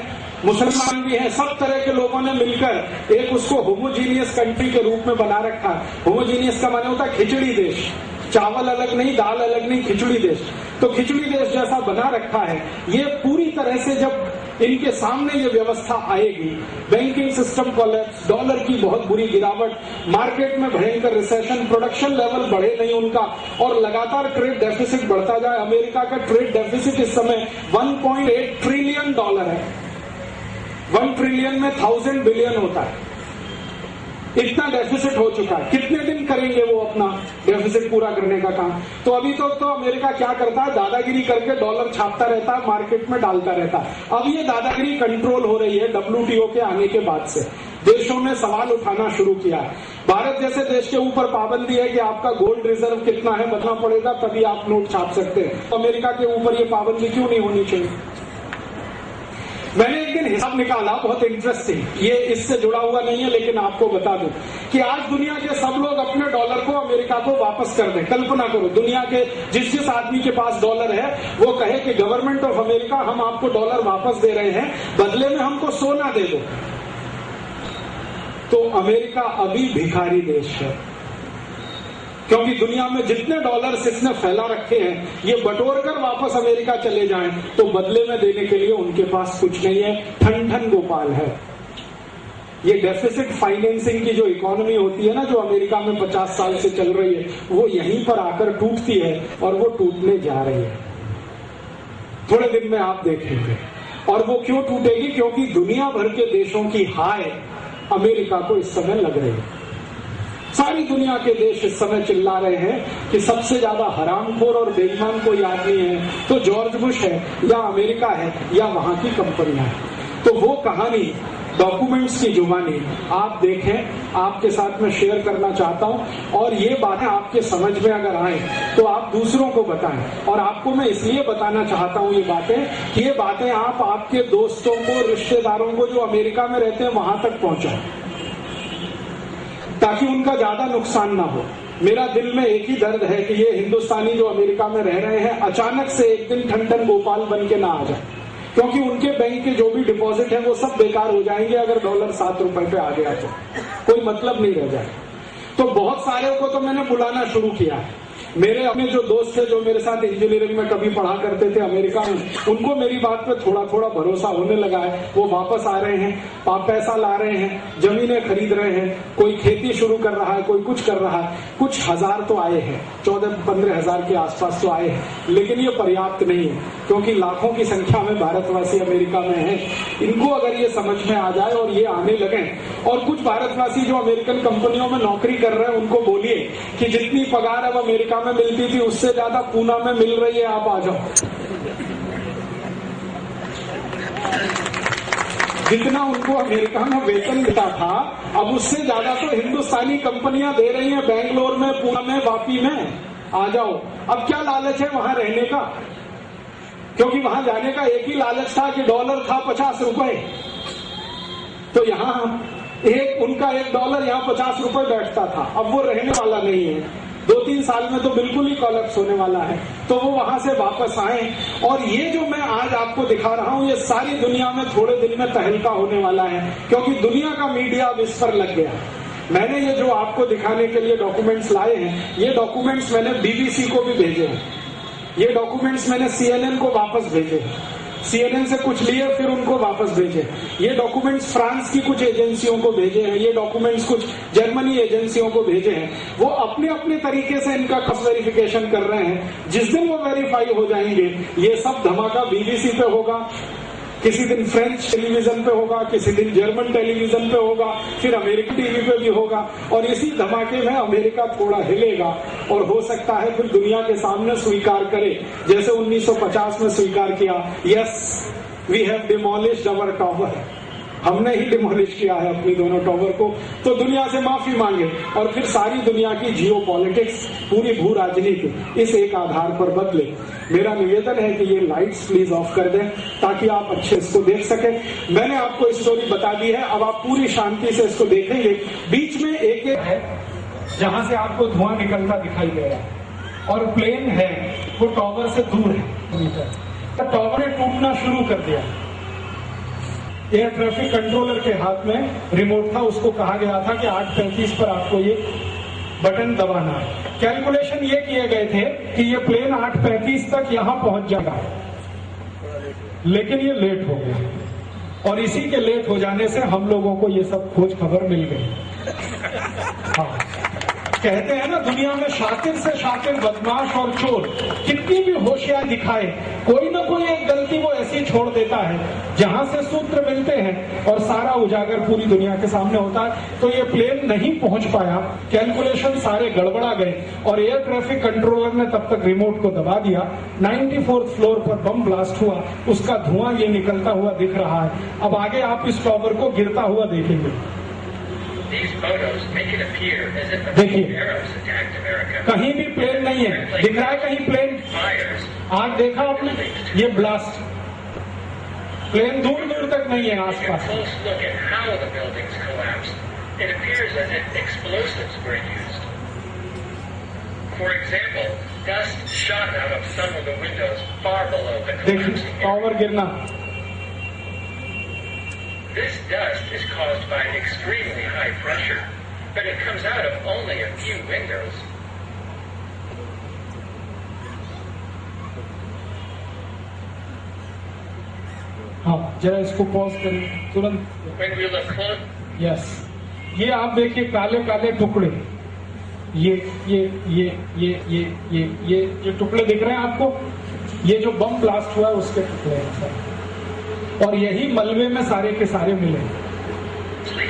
[SPEAKER 1] मुसलमान भी हैं। सब तरह के लोगों ने मिलकर एक उसको होमोजीनियस कंट्री के रूप में बना रखा है। होमोजीनियस का माने होता है खिचड़ी देश, चावल अलग नहीं, दाल अलग नहीं, खिचड़ी देश। तो खिचड़ी देश जैसा बना रखा है। ये पूरी तरह से जब इनके सामने ये व्यवस्था आएगी, बैंकिंग सिस्टम कोलैप्स, डॉलर की बहुत बुरी गिरावट, मार्केट में भयंकर रिसेशन, प्रोडक्शन लेवल बढ़े नहीं उनका, और लगातार ट्रेड डेफिसिट बढ़ता जाए। अमेरिका का ट्रेड डेफिसिट इस समय 1.8 ट्रिलियन डॉलर है। 1 ट्रिलियन में 1000 बिलियन होता है, इतना डेफिसिट हो चुका है। कितने दिन करेंगे वो अपना डेफिसिट पूरा करने का काम? तो अभी तो अमेरिका क्या करता है, दादागिरी करके डॉलर छापता रहता है, मार्केट में डालता रहता है। अब ये दादागिरी कंट्रोल हो रही है WTO के आने के बाद से। देशों ने सवाल उठाना शुरू किया है। भारत जैसे देश के ऊपर पाबंदी है कि आपका गोल्ड रिजर्व कितना है बताना पड़ेगा, तभी आप नोट छाप सकते हैं। अमेरिका के ऊपर ये पाबंदी क्यों नहीं होनी चाहिए? मैंने एक दिन हिसाब निकाला, बहुत इंटरेस्टिंग, ये इससे जुड़ा हुआ नहीं है लेकिन आपको बता दूं कि आज दुनिया के सब लोग अपने डॉलर को अमेरिका को वापस कर दें। कल्पना करो, दुनिया के जिस आदमी के पास डॉलर है वो कहे कि गवर्नमेंट ऑफ अमेरिका हम आपको डॉलर वापस दे रहे हैं, बदले में हमको सोना दे दो। तो अमेरिका अभी भिखारी देश है, क्योंकि दुनिया में जितने डॉलर्स इसने फैला रखे हैं ये बटोर कर वापस अमेरिका चले जाएं तो बदले में देने के लिए उनके पास कुछ नहीं है। ठन ठन गोपाल है। ये डेफिसिट फाइनेंसिंग की जो इकोनॉमी होती है ना, जो अमेरिका में 50 साल से चल रही है, वो यहीं पर आकर टूटती है और वो टूटने जा रही है। थोड़े दिन में आप देखेंगे। और वो क्यों टूटेगी? क्योंकि दुनिया भर के देशों की हाय अमेरिका को इस समय लग रही है। सारी दुनिया के देश इस समय चिल्ला रहे हैं कि सबसे ज्यादा हरामखोर और बेईमान कोई आदमी है तो जॉर्ज बुश है, या अमेरिका है, या वहां की कंपनियां हैं। तो वो कहानी डॉक्यूमेंट्स की जुबानी आप देखें, आपके साथ में शेयर करना चाहता हूं। और ये बातें आपके समझ में अगर आए तो आप दूसरों को बताएं। और आपको मैं इसलिए बताना चाहता हूं ये बातें कि ये बातें आप आपके दोस्तों को, रिश्तेदारों को जो अमेरिका में रहते हैं वहां तक पहुंचाएं, ताकि उनका ज्यादा नुकसान ना हो। मेरा दिल में एक ही दर्द है कि ये हिंदुस्तानी जो अमेरिका में रह रहे हैं अचानक से एक दिन ठन ठन गोपाल बन के ना आ जाए, क्योंकि उनके बैंक के जो भी डिपॉजिट है वो सब बेकार हो जाएंगे अगर डॉलर 7 रुपए पे आ गया तो कोई मतलब नहीं रह जाए। तो बहुत सारे को तो मैंने बुलाना शुरू किया है। मेरे अपने जो दोस्त थे जो मेरे साथ इंजीनियरिंग में कभी पढ़ा करते थे अमेरिका में, उनको मेरी बात पे थोड़ा थोड़ा भरोसा होने लगा है। वो वापस आ रहे हैं, पैसा ला रहे हैं, जमीनें खरीद रहे हैं, कोई खेती शुरू कर रहा है, कोई कुछ कर रहा है। कुछ हजार तो आए हैं, 14-15 हजार के आसपास तो आए हैं, लेकिन ये पर्याप्त नहीं है, क्योंकि लाखों की संख्या में भारतवासी अमेरिका में हैं। इनको अगर ये समझ में आ जाए और ये आने लगे, और कुछ भारतवासी जो अमेरिकन कंपनियों में नौकरी कर रहे हैं उनको बोलिए कि जितनी पगार अब अमेरिका में मिलती थी उससे ज्यादा पूना में मिल रही है, आप आ जाओ। जितना उनको अमेरिका में वेतन मिलता था अब उससे ज्यादा तो हिंदुस्तानी कंपनियां दे रही हैं, बेंगलोर में, पूना में, वापी में। आ जाओ। अब क्या लालच है वहां रहने का? क्योंकि वहां जाने का एक ही लालच था कि डॉलर था 50 रुपए, तो यहां उनका $1 यहाँ 50 रुपए बैठता था। अब वो रहने वाला नहीं है, 2-3 साल में तो बिल्कुल ही कोलैप्स होने वाला है। तो वो वहां से वापस आए। और ये जो मैं आज आपको दिखा रहा हूं ये सारी दुनिया में थोड़े दिन में तहलका होने वाला है, क्योंकि दुनिया का मीडिया अब इस पर लग गया। मैंने ये जो आपको दिखाने के लिए डॉक्यूमेंट्स लाए हैं, ये डॉक्यूमेंट्स मैंने BBC को भी भेजे हैं, ये डॉक्यूमेंट्स मैंने CNN को वापस भेजे हैं, CNN से कुछ लिए फिर उनको वापस भेजे। ये डॉक्यूमेंट्स फ्रांस की कुछ एजेंसियों को भेजे हैं, ये डॉक्यूमेंट्स कुछ जर्मनी एजेंसियों को भेजे हैं। वो अपने अपने तरीके से इनका क्रॉस वेरिफिकेशन कर रहे हैं। जिस दिन वो वेरीफाई हो जाएंगे ये सब धमाका BBC पे होगा, किसी दिन फ्रेंच टेलीविजन पे होगा, किसी दिन जर्मन टेलीविजन पे होगा, फिर अमेरिकी टीवी पे भी होगा। और इसी धमाके में अमेरिका थोड़ा हिलेगा और हो सकता है फिर दुनिया के सामने स्वीकार करे, जैसे 1950 में स्वीकार किया, yes we have demolished our tower, हमने ही डिमोलिश किया है अपनी दोनों टॉवर को, तो दुनिया से माफी मांगे। और फिर सारी दुनिया की जियोपॉलिटिक्स, पूरी भू राजनीति इस एक आधार पर बदले। मेरा निवेदन है कि ये लाइट्स प्लीज ऑफ कर दें ताकि आप अच्छे इसको देख सके। मैंने आपको स्टोरी बता दी है, अब आप पूरी शांति से इसको देखेंगे। बीच में एक है जहां से आपको धुआं निकलता दिखाई दे रहा है और प्लेन है वो टॉवर से दूर है। टॉवर ने टूटना शुरू कर दिया। एयर ट्रैफिक कंट्रोलर के हाथ में रिमोट था, उसको कहा गया था कि 8:35 पर आपको ये बटन दबाना है। कैलकुलेशन ये किए गए थे कि ये प्लेन 8:35 तक यहां पहुंच जाएगा, लेकिन ये लेट हो गया और इसी के लेट हो जाने से हम लोगों को ये सब खोज खबर मिल गई। हाँ, कहते हैं ना दुनिया में शातिर से शातिर, बदमाश और चोर कितनी भी होशियार दिखाए, कोई ना कोई एक गलती वो ऐसी छोड़ देता है जहां से सूत्र मिलते हैं और सारा उजागर पूरी दुनिया के सामने होता है। तो ये प्लेन नहीं पहुंच पाया, कैलकुलेशन सारे गड़बड़ा गए और एयर ट्रैफिक कंट्रोलर ने तब तक रिमोट को दबा दिया। 94th फ्लोर पर बम ब्लास्ट हुआ, उसका धुआं ये निकलता हुआ दिख रहा है। अब आगे आप इस टॉवर को गिरता हुआ देखेंगे। देखिए कहीं भी प्लेन नहीं है, दिख रहा है कहीं प्लेन? आज देखा आपने ये ब्लास्ट, प्लेन दूर दूर तक नहीं है
[SPEAKER 2] Taking a
[SPEAKER 1] आसपास।
[SPEAKER 2] close look at how the buildings collapsed, it appears as if explosives were used. For example, dust shot out of some of the windows far below the
[SPEAKER 1] देखिए
[SPEAKER 2] collapsing
[SPEAKER 1] tower
[SPEAKER 2] area.
[SPEAKER 1] गिरना,
[SPEAKER 2] This dust is caused by extremely high pressure, but it comes out of only a few windows.
[SPEAKER 1] हाँ जरा इसको pause करिए तुरंत।
[SPEAKER 2] When we look close,
[SPEAKER 1] yes, ये आप देखिए काले काले टुकड़े, ये टुकड़े दिख रहे हैं आपको, ये जो बम ब्लास्ट हुआ है उसके टुकड़े हैं सर, और यही मलबे में सारे के सारे मिले।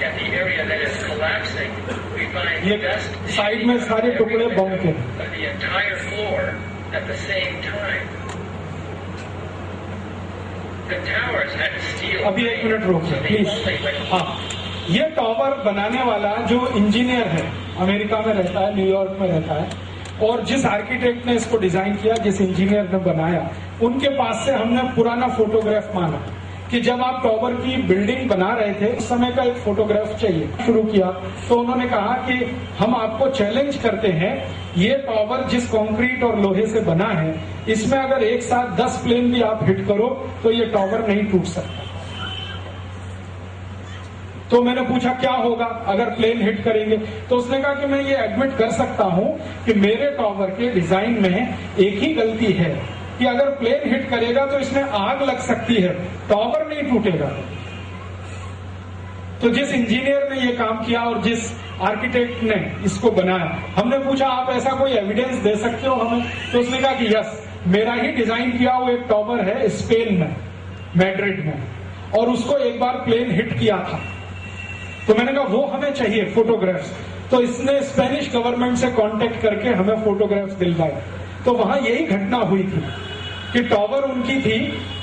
[SPEAKER 2] at the area that is collapsing, we find
[SPEAKER 1] ये
[SPEAKER 2] dust
[SPEAKER 1] साइड में सारे टुकड़े बम के।
[SPEAKER 2] of the entire floor at the same time. The towers had steel.
[SPEAKER 1] अभी एक मिनट रोकिए
[SPEAKER 2] so they
[SPEAKER 1] please.
[SPEAKER 2] only went
[SPEAKER 1] हाँ, ये टावर बनाने वाला जो इंजीनियर है अमेरिका में रहता है, न्यूयॉर्क में रहता है, और जिस आर्किटेक्ट ने इसको डिजाइन किया, जिस इंजीनियर ने बनाया, उनके पास से हमने पुराना फोटोग्राफ मांगा कि जब आप टावर की बिल्डिंग बना रहे थे उस समय का एक फोटोग्राफ चाहिए। शुरू किया तो उन्होंने कहा कि हम आपको चैलेंज करते हैं, ये टावर जिस कंक्रीट और लोहे से बना है, इसमें अगर एक साथ 10 प्लेन भी आप हिट करो तो ये टावर नहीं टूट सकता। तो मैंने पूछा क्या होगा अगर प्लेन हिट करेंगे, तो उसने कहा कि मैं ये एडमिट कर सकता हूं कि मेरे टावर के डिजाइन में एक ही गलती है कि अगर प्लेन हिट करेगा तो इसमें आग लग सकती है, टावर नहीं टूटेगा। तो जिस इंजीनियर ने ये काम किया और जिस आर्किटेक्ट ने इसको बनाया, हमने पूछा आप ऐसा कोई एविडेंस दे सकते हो हमें, तो उसने कहा कि यस, मेरा ही डिजाइन किया हुआ एक टावर है स्पेन में, मैड्रिड में, और उसको एक बार प्लेन हिट किया था। तो मैंने कहा वो हमें चाहिए फोटोग्राफ्स। तो इसने स्पेनिश गवर्नमेंट से कांटेक्ट करके हमें फोटोग्राफ्स दिलवाए। तो वहां यही घटना हुई थी कि टावर उनकी थी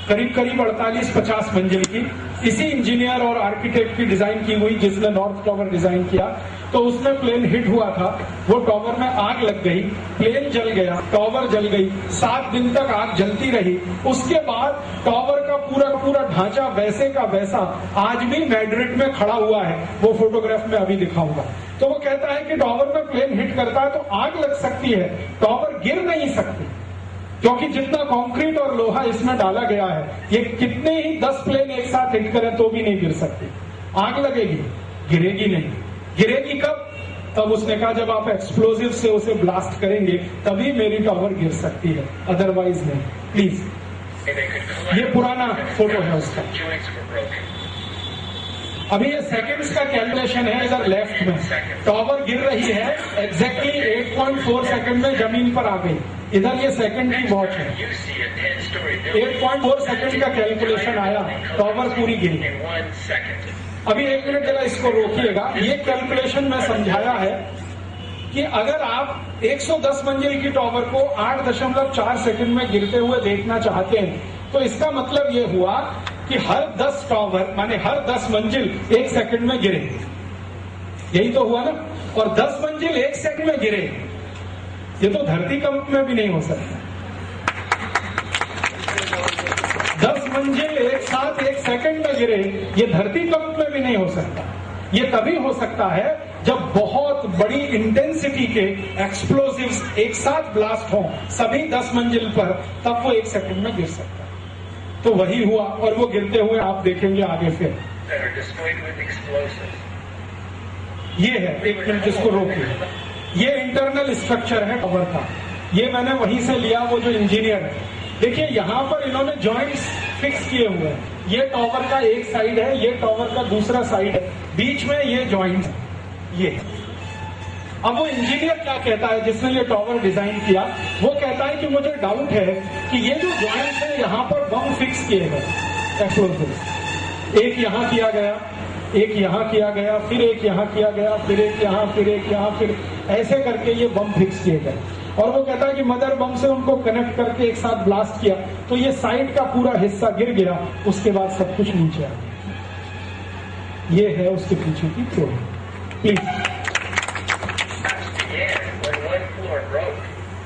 [SPEAKER 1] करीब करीब 48-50 मंजिल की, इसी इंजीनियर और आर्किटेक्ट की डिजाइन की हुई जिसने नॉर्थ टावर डिजाइन किया। तो उसमें प्लेन हिट हुआ था, वो टावर में आग लग गई, प्लेन जल गया, टावर जल गई, 7 दिन तक आग जलती रही। उसके बाद टावर का पूरा ढांचा वैसे का वैसा आज भी मैड्रिड में खड़ा हुआ है, वो फोटोग्राफ में अभी दिखाऊंगा। तो वो कहता है कि टावर में प्लेन हिट करता है तो आग लग सकती है, टावर गिर नहीं सकती, क्योंकि जितना कंक्रीट और लोहा इसमें डाला गया है, ये कितने ही 10 प्लेन एक साथ हिट करें तो भी नहीं गिर सकती। आग लगेगी, गिरेगी नहीं। गिरेगी कब? तब उसने कहा जब आप एक्सप्लोजिव से उसे ब्लास्ट करेंगे तभी मेरी टावर गिर सकती है, अदरवाइज नहीं। प्लीज, ये पुराना फोटो है उसका। अभी ये सेकंड्स का कैलकुलेशन है, इधर लेफ्ट में टावर गिर रही है, एग्जैक्टली 8.4 सेकंड में जमीन पर आ गई। इधर ये सेकंड की वॉच है, 8.4 सेकंड का कैलकुलेशन आया, टावर पूरी गिरी। अभी एक मिनट जरा इसको रोकिएगा। ये कैलकुलेशन में समझाया है कि अगर आप 110 मंजिल की टावर को 8.4 सेकंड में गिरते हुए देखना चाहते हैं, तो इसका मतलब ये हुआ कि हर 10 टावर माने हर 10 मंजिल 1 सेकंड में गिरे। यही तो हुआ ना। और 10 मंजिल 1 सेकंड में गिरे, ये तो धरती कंप में भी नहीं हो सकता। 10 मंजिल एक साथ 1 सेकंड में गिरे, ये धरती कंप में भी नहीं हो सकता। ये तभी हो सकता है जब बहुत बड़ी इंटेंसिटी के एक्सप्लोजिव्स एक साथ ब्लास्ट हों, सभी 10 मंजिल पर, तब वो 1 सेकंड में गिर सकता है। तो वही हुआ, और वो गिरते हुए आप देखेंगे आगे फिर। ये है, एक मिनट इसको रोकिए। ये इंटरनल स्ट्रक्चर है टावर का, ये मैंने वहीं से लिया, वो जो इंजीनियर है। देखिए यहाँ पर इन्होंने जॉइंट्स फिक्स किए हुए हैं, ये टावर का एक साइड है, ये टावर का दूसरा साइड है, बीच में ये जॉइंट है। ये अब वो इंजीनियर क्या कहता है जिसने ये टावर डिजाइन किया, वो कहता है कि मुझे डाउट है कि ये जो जॉइंट्स है यहाँ पर बम फिक्स किए गए एक्सप्लोजिव। एक यहाँ किया गया, एक यहाँ किया गया, फिर एक यहाँ किया गया, फिर एक यहाँ, फिर एक यहाँ, फिर ऐसे करके ये बम फिक्स किए गए। और वो कहता है कि मदर बम से उनको कनेक्ट करके एक साथ ब्लास्ट किया तो ये साइड का पूरा हिस्सा गिर गया, उसके बाद सब कुछ नीचे आ गया। ये है उसके पीछे की theory. Please.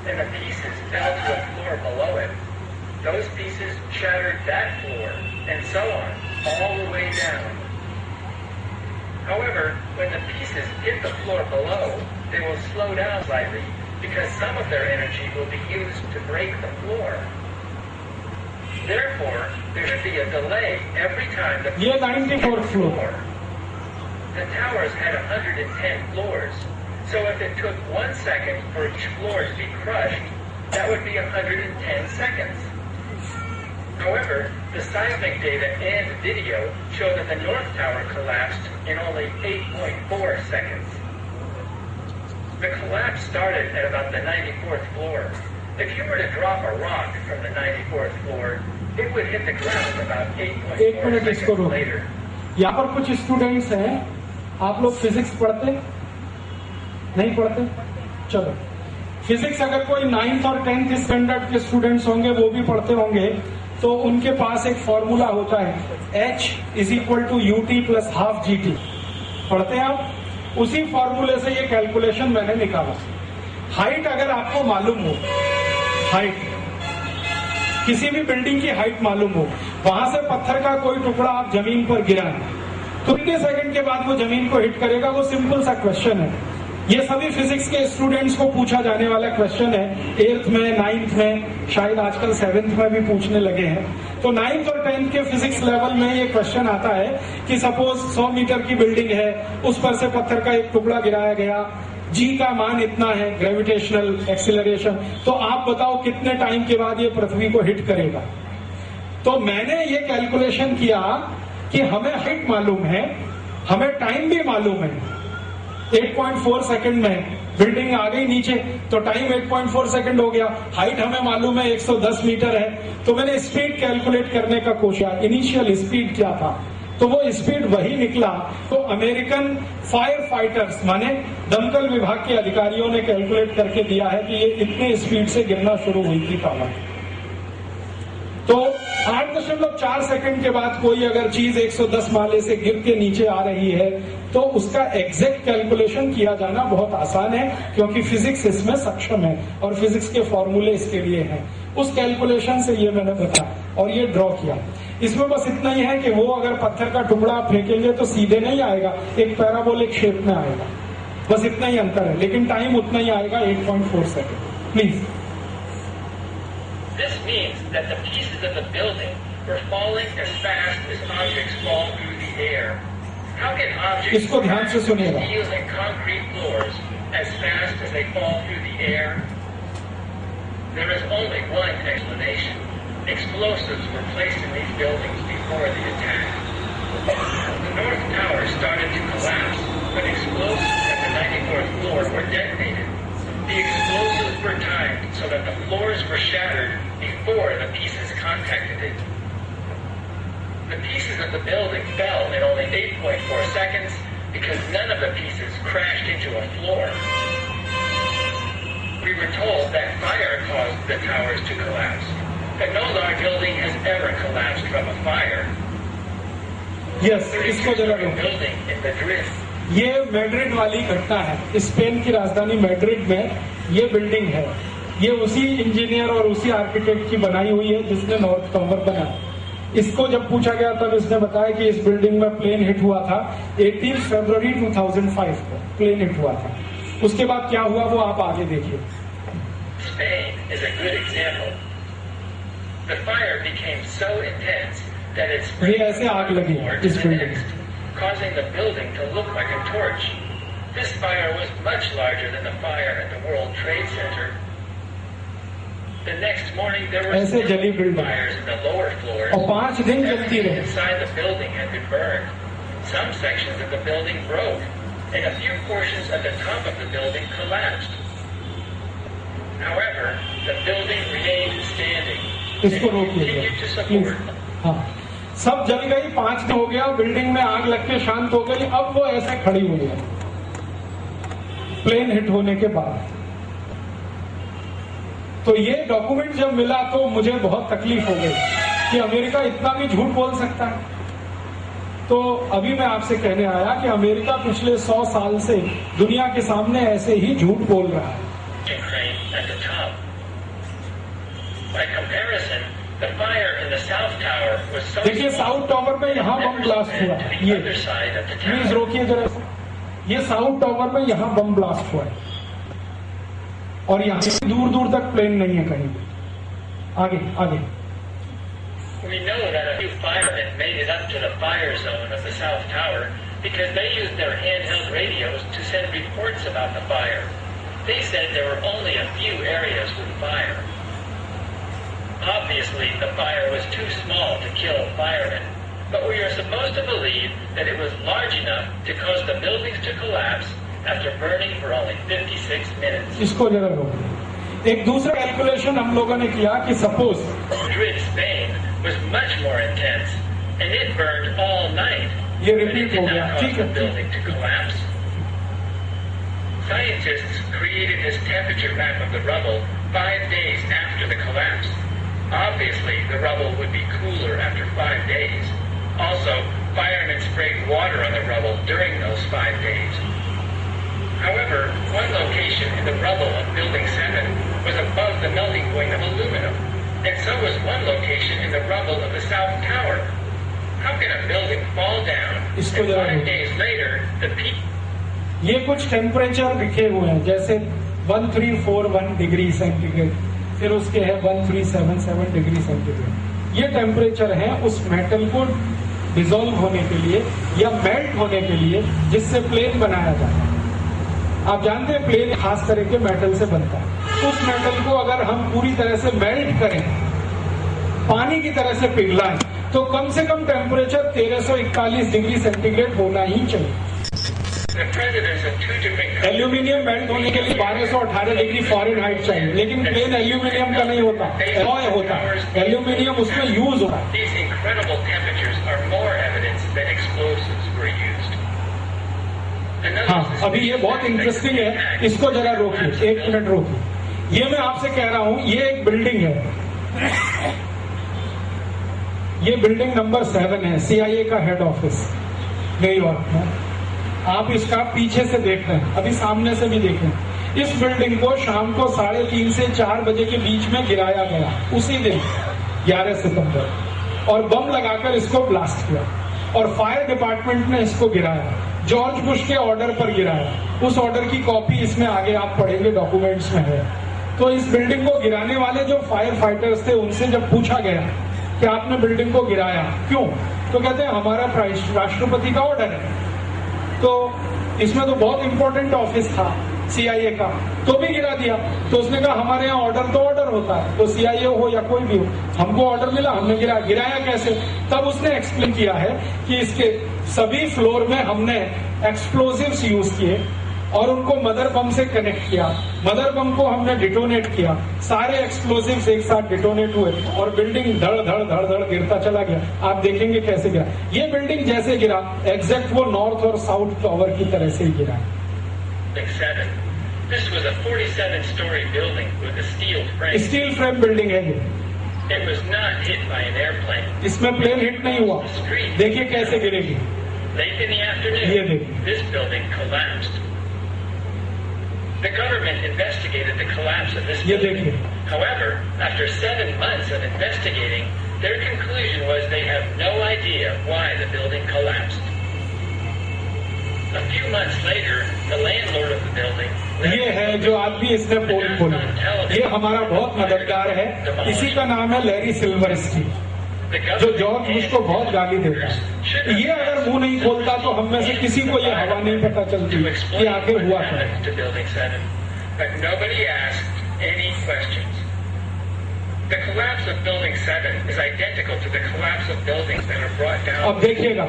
[SPEAKER 2] And the pieces fell to a floor below it. Those pieces shattered that floor. and so on, all the way down. However, when the pieces hit the floor below, they will slow down slightly because some of their energy will be used to break the floor. Therefore, there should be a delay every time the
[SPEAKER 1] ये 94th floor.
[SPEAKER 2] The towers had 110 floors, so if it took 1 second for each floor to be crushed, that would be 110 seconds. However, the seismic data and video show that the North Tower collapsed in only 8.4 seconds. The collapse started at about the 94th floor. If you were to drop a rock from the 94th floor, it would hit the ground about 8.4 seconds later.
[SPEAKER 1] यहाँ पर कुछ students हैं, आप लोग physics पढ़ते नहीं पढ़ते? चलो, फिजिक्स अगर कोई 9th और 10th स्टैंडर्ड के स्टूडेंट्स होंगे वो भी पढ़ते होंगे, तो उनके पास एक फॉर्मूला होता है H = UT + ½ GT। पढ़ते हैं आप? उसी फॉर्मूले से ये कैलकुलेशन मैंने निकाला। हाइट अगर आपको मालूम हो, हाइट किसी भी बिल्डिंग की हाइट मालूम हो, वहां से पत्थर का कोई टुकड़ा आप जमीन पर गिराएं तो कितने सेकंड के बाद वो जमीन को हिट करेगा? वो सिंपल सा क्वेश्चन है। ये सभी फिजिक्स के स्टूडेंट्स को पूछा जाने वाला क्वेश्चन है। 8th में, 9th में, शायद आजकल 7th में भी पूछने लगे हैं। तो 9th और 10th के फिजिक्स लेवल में ये क्वेश्चन आता है कि सपोज 100 मीटर की बिल्डिंग है, उस पर से पत्थर का एक टुकड़ा गिराया गया, जी का मान इतना है, ग्रेविटेशनल एक्सीलरेशन, तो आप बताओ कितने टाइम के बाद ये पृथ्वी को हिट करेगा? तो मैंने ये कैलकुलेशन किया कि हमें हाइट मालूम है, हमें टाइम भी मालूम है। 8.4 सेकंड में बिल्डिंग आ गई नीचे, तो टाइम 8.4 सेकंड हो गया। हाइट हमें मालूम है 110 मीटर है, तो मैंने स्पीड कैलकुलेट करने का कोशिश, इनिशियल स्पीड क्या था, तो वो स्पीड वही निकला। तो अमेरिकन फायर फाइटर्स माने दमकल विभाग के अधिकारियों ने कैलकुलेट करके दिया है कि ये इतने स्पीड से गिरना शुरू हुई थी टावर। तो 8.4 सेकंड के बाद कोई अगर चीज 110 माले से गिर के नीचे आ रही है तो उसका एग्जैक्ट कैलकुलेशन किया जाना बहुत आसान है, क्योंकि फिजिक्स इसमें सक्षम है और फिजिक्स के फॉर्मूले इसके लिए हैं। उस कैलकुलेशन से ये मैंने बताया और ये ड्रॉ किया। इसमें बस इतना ही है कि वो अगर पत्थर का टुकड़ा फेंकेंगे तो सीधे नहीं आएगा, एक पैराबोलिक शेप में आएगा, बस इतना ही अंतर है, लेकिन टाइम उतना ही आएगा, 8.4 second. Please.
[SPEAKER 2] This means that the pieces of the building were falling as fast as objects fall through the air. How can objects
[SPEAKER 1] इसको ध्यान से सुनिएगा।
[SPEAKER 2] steel and concrete floors as fast as they fall through the air? There is only one explanation. Explosives were placed in these buildings before the attack. The North Tower started to collapse when explosives at the 94th floor were detonated. The explosives were timed so that the floors were shattered before the pieces contacted it. The pieces of the building fell in only 8.4 seconds because none of the pieces crashed into a floor. We were told that fire caused the towers to collapse, but no large building has ever collapsed from a fire.
[SPEAKER 1] Yes, इसको जरा लो।
[SPEAKER 2] building in Madrid.
[SPEAKER 1] ये Madrid वाली घटना है। Spain की राजधानी Madrid में ये बिल्डिंग है। ये उसी इंजीनियर और उसी आर्किटेक्ट की बनाई हुई है जिसने नॉर्थ टावर बनाया। इसको जब पूछा गया तब इसने बताया कि इस बिल्डिंग में प्लेन हिट हुआ था 18 फरवरी 2005 को प्लेन हिट हुआ था। उसके बाद क्या हुआ वो आप आगे देखिए।
[SPEAKER 2] Spain is a good example. The fire became so intense that it
[SPEAKER 1] ये ऐसे आग लगी इस बिल्डिंग में,
[SPEAKER 2] causing the building to look like a torch. This fire was much larger than the fire at the World Trade Center. The next morning there were
[SPEAKER 1] ऐसे जली building
[SPEAKER 2] fires in the lower floors.
[SPEAKER 1] और 5 दिन जलती
[SPEAKER 2] Everything
[SPEAKER 1] रही।
[SPEAKER 2] inside the building had been burned. Some sections of the building broke, and a few portions at the top of the building collapsed. However, the building remained standing.
[SPEAKER 1] इसको रोकिए please. हाँ, सब जल गई, 5 दिन हो गया, बिल्डिंग में आग लग के शांत हो गई, अब वो ऐसे खड़ी हुई है प्लेन हिट होने के बाद। तो ये डॉक्यूमेंट जब मिला तो मुझे बहुत तकलीफ हो गई कि अमेरिका इतना भी झूठ बोल सकता है। तो अभी मैं आपसे कहने आया कि अमेरिका पिछले 100 साल से दुनिया के सामने ऐसे ही झूठ बोल रहा है।
[SPEAKER 2] By comparison, The fire in the South Tower was so
[SPEAKER 1] देखिए साउथ टावर में यहाँ बम ब्लास्ट हुआ
[SPEAKER 2] to
[SPEAKER 1] है।
[SPEAKER 2] the
[SPEAKER 1] ये
[SPEAKER 2] other side of the
[SPEAKER 1] please
[SPEAKER 2] tower.
[SPEAKER 1] रोकिए जरा, ये साउथ टावर में यहाँ बम ब्लास्ट हुआ है और यहाँ से दूर दूर तक प्लेन नहीं है कहीं भी। आगे आगे।
[SPEAKER 2] We know that a few firemen made it up to the fire zone of the South Tower because they used their handheld radios to send reports about the fire. They said there were only a few areas with fire. Obviously, the fire was too small to kill firemen, but we are supposed to believe that it was large enough to cause the buildings to collapse after burning for only 56 minutes.
[SPEAKER 1] इसको जरा रोकिए। एक दूसरा calculation हम लोगों ने किया कि suppose
[SPEAKER 2] Madrid, Spain was much more intense, and it burned all night.
[SPEAKER 1] ये
[SPEAKER 2] But it
[SPEAKER 1] रिपीट
[SPEAKER 2] did
[SPEAKER 1] हो
[SPEAKER 2] not
[SPEAKER 1] गया,
[SPEAKER 2] cause
[SPEAKER 1] ठीक
[SPEAKER 2] the
[SPEAKER 1] है।
[SPEAKER 2] building to collapse. Scientists created this temperature map of the rubble 5 days after the collapse. Obviously, the rubble would be cooler after 5 days. Also, firemen sprayed water on the rubble during those 5 days. However, one location in the rubble of Building 7 was above the melting point of aluminum, and so was one location in the rubble of the South Tower. How can a building fall down
[SPEAKER 1] इसको
[SPEAKER 2] and
[SPEAKER 1] जरा
[SPEAKER 2] 5
[SPEAKER 1] रोकिए।
[SPEAKER 2] days later the peak?
[SPEAKER 1] ये कुछ temperature लिखे हुए हैं, जैसे 1341 degree centigrade, फिर उसके है 1377 डिग्री सेंटीग्रेड। ये टेम्परेचर है उस मेटल को डिसॉल्व होने के लिए या मेल्ट होने के लिए जिससे प्लेन बनाया जाता है। आप जानते हैं प्लेन खास तरह के मेटल से बनता है। उस मेटल को अगर हम पूरी तरह से मेल्ट करें, पानी की तरह से पिघलाएं, तो कम से कम टेम्परेचर 1341 डिग्री सेंटीग्रेड होना ही चाहिए।
[SPEAKER 2] The presidents of two different countries
[SPEAKER 1] aluminium melt होने के लिए 1218 डिग्री फॉरेनहाइट चाहिए, लेकिन प्लेन एल्यूमिनियम का नहीं होता, एलॉय होता है। एल्यूमिनियम उसमें यूज होता है।
[SPEAKER 2] These incredible temperatures are more evidence that explosives were used.
[SPEAKER 1] हाँ, अभी ये बहुत इंटरेस्टिंग है, इसको जरा रोकिए, 1 मिनट रोकिए। ये मैं आपसे कह रहा हूँ, ये एक बिल्डिंग है, ये बिल्डिंग नंबर 7 है, CIA का हेड ऑफिस न्यूयॉर्क में। आप इसका पीछे से देख रहे हैं, अभी सामने से भी देखें। इस बिल्डिंग को शाम को 3:30 से 4 बजे के बीच में गिराया गया, उसी दिन 11 सितंबर, और बम लगाकर इसको ब्लास्ट किया और फायर डिपार्टमेंट ने इसको गिराया। जॉर्ज बुश के ऑर्डर पर गिराया। उस ऑर्डर की कॉपी इसमें आगे आप पढ़ेंगे, डॉक्यूमेंट्स में है। तो इस बिल्डिंग को गिराने वाले जो फायर फाइटर्स थे, उनसे जब पूछा गया कि आपने बिल्डिंग को गिराया क्यों, तो कहते हैं हमारा राष्ट्रपति का ऑर्डर है। तो इसमें तो बहुत इंपॉर्टेंट ऑफिस था CIA का, तो भी गिरा दिया। तो उसने कहा हमारे यहाँ ऑर्डर तो ऑर्डर होता है, तो CIA हो या कोई भी हो, हमको ऑर्डर मिला, हमने गिराया कैसे। तब उसने एक्सप्लेन किया है कि इसके सभी फ्लोर में हमने एक्सप्लोजिव्स यूज किए और उनको मदर बम से कनेक्ट किया। मदर बम को हमने डिटोनेट किया, सारे एक्सप्लोजिव्स एक साथ डिटोनेट हुए और बिल्डिंग धड़ धड़ धड़ धड़ गिरता चला गया। आप देखेंगे कैसे गिरा। ये बिल्डिंग जैसे गिरा, एग्जैक्ट वो नॉर्थ और साउथ टावर की तरह से ही गिरा।
[SPEAKER 2] This was a 47-story building with a steel frame.
[SPEAKER 1] Steel frame building है ये,
[SPEAKER 2] It was not hit by an airplane.
[SPEAKER 1] इसमें प्लेन हिट नहीं हुआ। देखिए कैसे गिरेगी।
[SPEAKER 2] Late in the
[SPEAKER 1] ये
[SPEAKER 2] afternoon,
[SPEAKER 1] देखिए।
[SPEAKER 2] this building collapsed. The government investigated the collapse of this
[SPEAKER 1] ये
[SPEAKER 2] building.
[SPEAKER 1] देखिए।
[SPEAKER 2] However, after 7 months of investigating, their conclusion was they have no idea why the building collapsed. A few months later, the landlord of the building.
[SPEAKER 1] ये है जो आदमी इसने पोल खोला, ये हमारा बहुत मददगार है। इसी का नाम है लैरी सिल्वरस्टी, जो जॉर्ज बुश को बहुत गाली देता है। ये अगर मुंह नहीं खोलता तो हम में से किसी को ये हवा नहीं पता चलती कि आखिर हुआ क्या।
[SPEAKER 2] But nobody asked any questions. The collapse of Building 7 is identical to the collapse of buildings that are brought down.
[SPEAKER 1] अब देखिएगा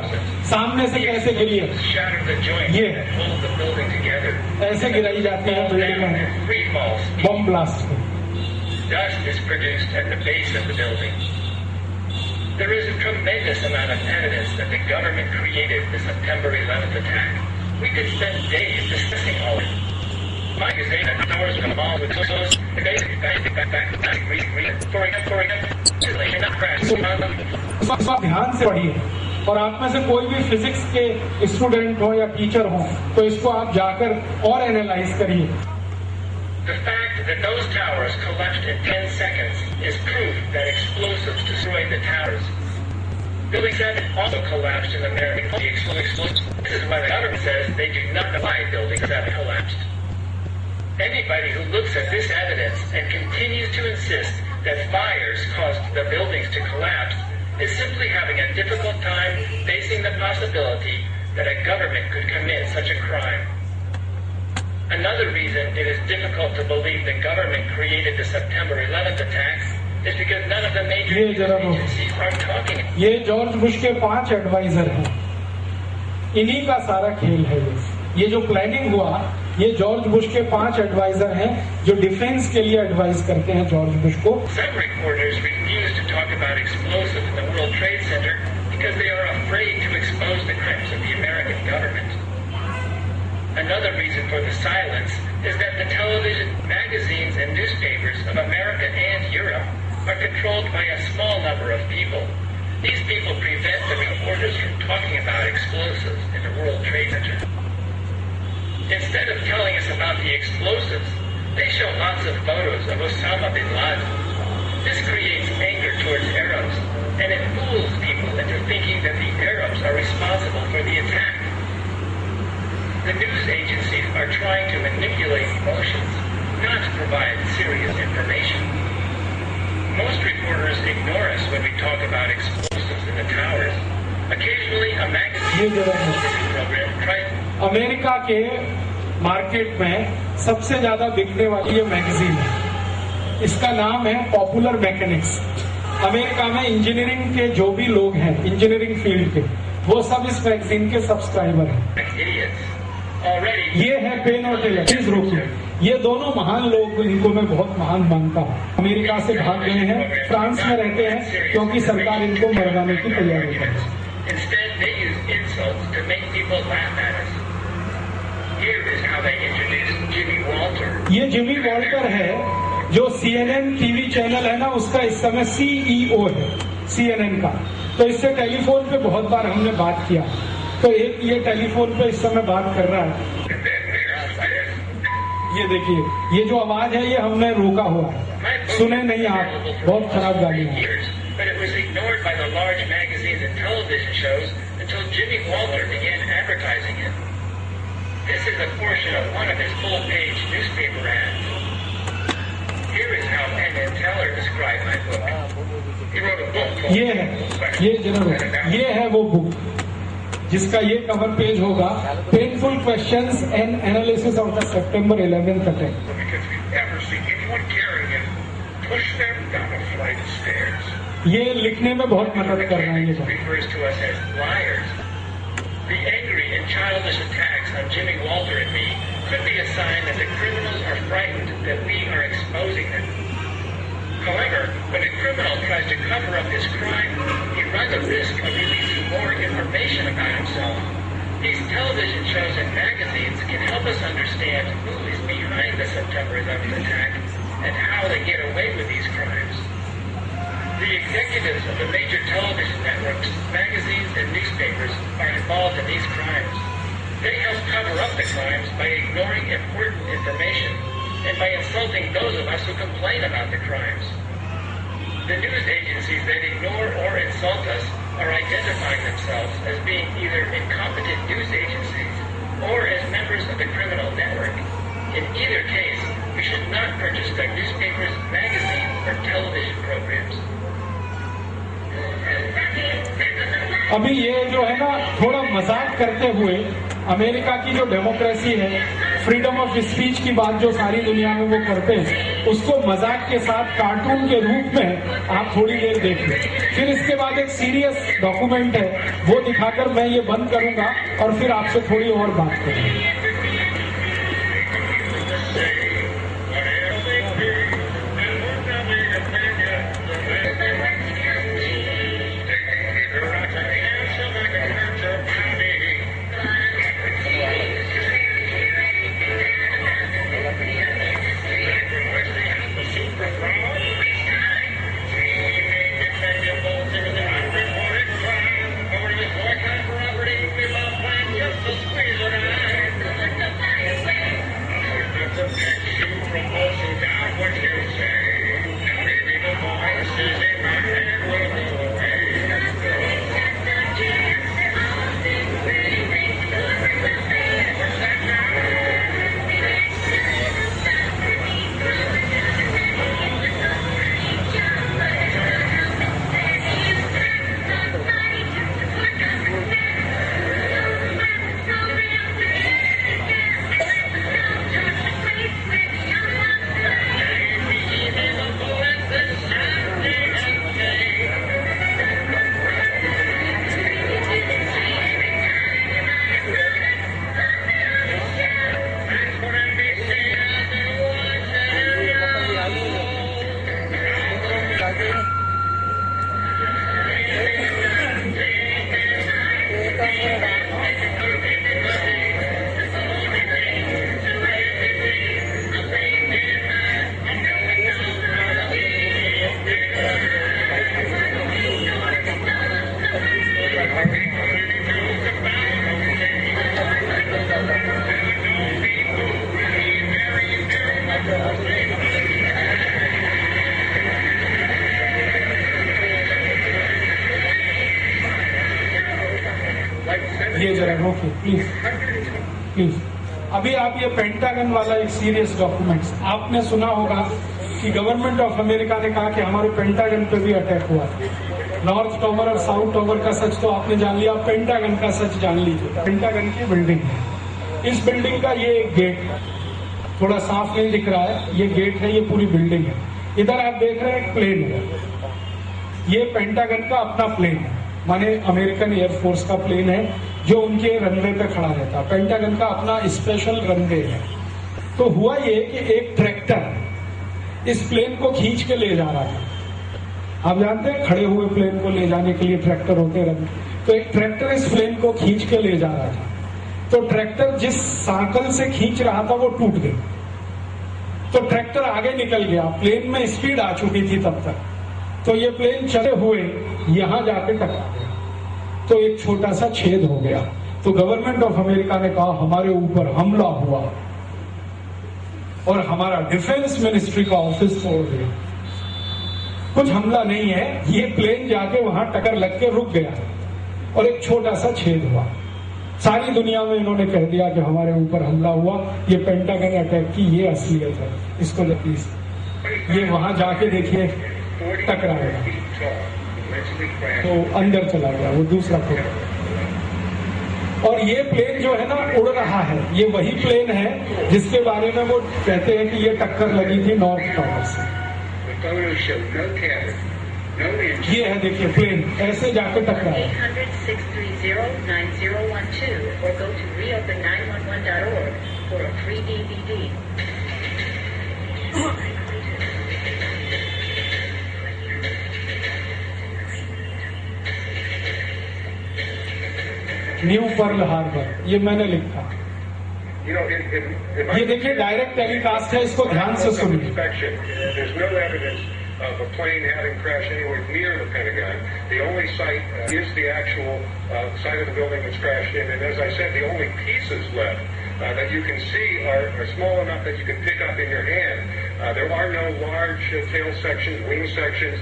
[SPEAKER 1] सामने से कैसे गिरी है।
[SPEAKER 2] Shattered the joints
[SPEAKER 1] ये
[SPEAKER 2] that hold the building together.
[SPEAKER 1] ऐसे गिराई जाती है बिल्डिंग में
[SPEAKER 2] Free falls.
[SPEAKER 1] बम ब्लास्ट में।
[SPEAKER 2] Dust is produced at the base of the building. There is a tremendous amount of evidence that the government created the September 11th attack. We could spend days discussing all of it. Mike is saying that towers come all with close, the basic
[SPEAKER 1] इसको ध्यान से पढ़िए, और आप में से कोई भी फिजिक्स के स्टूडेंट हो या टीचर हो तो इसको आप जाकर और एनालाइज करिए।
[SPEAKER 2] The fact that those towers collapsed in 10 seconds is proof that explosives destroyed the towers. Building 7 also collapsed in America. The explosives. This is why the government says they do not know why Building 7 collapsed. Anybody who looks at this evidence and continues to insist that fires caused the buildings to collapse is simply having a difficult time facing the possibility that a government could commit such a crime. Another reason it is difficult to believe the government created the September 11th attacks is because none of the major news agencies are talking.
[SPEAKER 1] ये George Bush के 5 adviser हैं, इन्हीं का सारा खेल है ये जो प्लानिंग हुआ, ये जॉर्ज बुश के 5 एडवाइजर हैं जो डिफेंस के लिए एडवाइज करते हैं जॉर्ज बुश को.
[SPEAKER 2] Some reporters refuse to talk about explosives in the World Trade Center because they are afraid to expose the crimes of the American government. Another reason for the silence is that the television, magazines, and newspapers of America and Europe are controlled by a small number of people. These people prevent the reporters from talking about explosives in the World Trade Center. Instead of telling us about the explosives, they show lots of photos of Osama bin Laden. This creates anger towards Arabs, and it fools people into thinking that the Arabs are responsible for the attack. The news agencies are trying to manipulate emotions, not to provide serious information. Most reporters ignore us when we talk about explosives in the towers. Occasionally, a magazine program tries.
[SPEAKER 1] America के market में सबसे ज्यादा बिकने वाली ये magazine है. इसका नाम है पॉपुलर मैकेनिक्स. अमेरिका में इंजीनियरिंग के जो भी लोग हैं, इंजीनियरिंग फील्ड के, वो सब इस मैगजीन के सब्सक्राइबर हैं. ये है पेन और टेलर. प्लीज रोकिए. ये दोनों महान लोग, इनको मैं बहुत महान मानता हूँ. अमेरिका से भाग गए हैं, फ्रांस में रहते हैं क्योंकि सरकार इनको मरवाने की तैयारी कर रही है.
[SPEAKER 2] Instead, they use insults to make people laugh at us. Here is how they introduced Jimmy Walter.
[SPEAKER 1] ये जिमी वॉल्टर है जो CNN टीवी चैनल है ना, उसका इस समय CEO है CNN का. तो इससे टेलीफोन पे बहुत बार हमने बात किया. तो एक ये टेलीफोन पे इस समय बात कर रहा है. ये देखिए, ये जो आवाज है ये हमने रोका हुआ है, सुने नहीं आप. बहुत खराब गाली है.
[SPEAKER 2] But it was ignored by the large magazines and television shows until Jimmy Walter began advertising it. This is a portion of one of his full-page newspaper ads. Here is how Penn & Teller described my book. He wrote a book called...
[SPEAKER 1] ये है वो book जिसका ये cover page होगा, painful questions and analysis of the September 11th attack.
[SPEAKER 2] Because we've never seen anyone carrying it, push them down a flight of stairs.
[SPEAKER 1] ये लिखने में बहुत मदद कर रहा है ये बात.
[SPEAKER 2] refers to us as liars. The angry and childish attacks on Jimmy Walter and me could be a sign that the criminals are frightened that we are exposing them. However, when a criminal tries to cover up his crime, he runs a risk of releasing more information about himself. These television shows and magazines can help us understand who is behind the September 11th attack and how they get away with these crimes. The executives of the major television networks, magazines, and newspapers are involved in these crimes. They help cover up the crimes by ignoring important information and by insulting those of us who complain about the crimes. The news agencies that ignore or insult us are identifying themselves as being either incompetent news agencies or as members of the criminal network. In either case, we should not purchase their newspapers, magazines, or television programs.
[SPEAKER 1] अभी ये जो है ना, थोड़ा मजाक करते हुए America की जो डेमोक्रेसी है, फ्रीडम ऑफ स्पीच की बात जो सारी दुनिया में वो करते हैं, उसको मजाक के साथ कार्टून के रूप में आप थोड़ी देर देखिए. फिर इसके बाद एक सीरियस डॉक्यूमेंट है, वो दिखाकर मैं ये बंद करूंगा और फिर आपसे थोड़ी और बात करूंगा. Second, okay please. अभी आप ये पेंटागन वाला एक सीरियस डॉक्यूमेंट्स, आपने सुना होगा कि गवर्नमेंट ऑफ अमेरिका ने कहा कि हमारे पेंटागन पे भी अटैक हुआ। नॉर्थ टावर और साउथ टावर का सच तो आपने जान लिया, पेंटागन का सच जान लीजिए। पेंटागन की बिल्डिंग है, इस बिल्डिंग का ये एक गेट है, थोड़ा साफ नहीं दिख रहा है, ये गेट है, ये पूरी बिल्डिंग है। इधर आप देख रहे हैं एक प्लेन है, ये पेंटागन का अपना प्लेन है, माने अमेरिकन एयरफोर्स का प्लेन है जो उनके रनवे पे खड़ा रहता है। पेंटागन का अपना स्पेशल रनवे है। तो हुआ ये कि एक ट्रैक्टर इस प्लेन को खींच के ले जा रहा था। आप जानते हैं खड़े हुए प्लेन को ले जाने के लिए ट्रैक्टर होते रन, तो एक ट्रैक्टर इस प्लेन को खींच के ले जा रहा था। तो ट्रैक्टर जिस साइकिल से खींच रहा था वो टूट गई, तो ट्रैक्टर आगे निकल गया, प्लेन में स्पीड आ चुकी थी तब तक। तो ये प्लेन चले हुए यहां जाके टकरा गया, तो एक छोटा सा छेद हो गया। तो गवर्नमेंट ऑफ अमेरिका ने कहा हमारे ऊपर हमला हुआ और हमारा डिफेंस मिनिस्ट्री का ऑफिस तोड़ दिया। कुछ हमला नहीं है, ये प्लेन जाके वहां टक्कर लग के रुक गया और एक छोटा सा छेद हुआ। सारी दुनिया में इन्होंने कह दिया कि हमारे ऊपर हमला हुआ, ये पेंटागन अटैक की ये असलियत है। इसको प्लीज ये वहां जाके देखिए टकराएगा, तो अंदर चला गया वो दूसरा प्लेन। और ये प्लेन जो है ना उड़ रहा है, ये वही प्लेन है जिसके बारे में वो कहते हैं कि ये टक्कर लगी थी नॉर्थ टावर से। ये है देखिए प्लेन ऐसे जाकर टकराया।
[SPEAKER 3] 800-630-9012 or go to reopen911.org for a free DVD.
[SPEAKER 1] New Pearl Harbor, ये मैंने लिखा। ये देखिए डायरेक्ट टेलीकास्ट है, इसको ध्यान से सुनिए।
[SPEAKER 4] Of a plane having crashed anywhere near the Pentagon. The only site is the actual site of the building that's crashed in. And as I said, the only pieces left that you can see are small enough that you can pick up in your hand. There are no large tail sections, wing sections,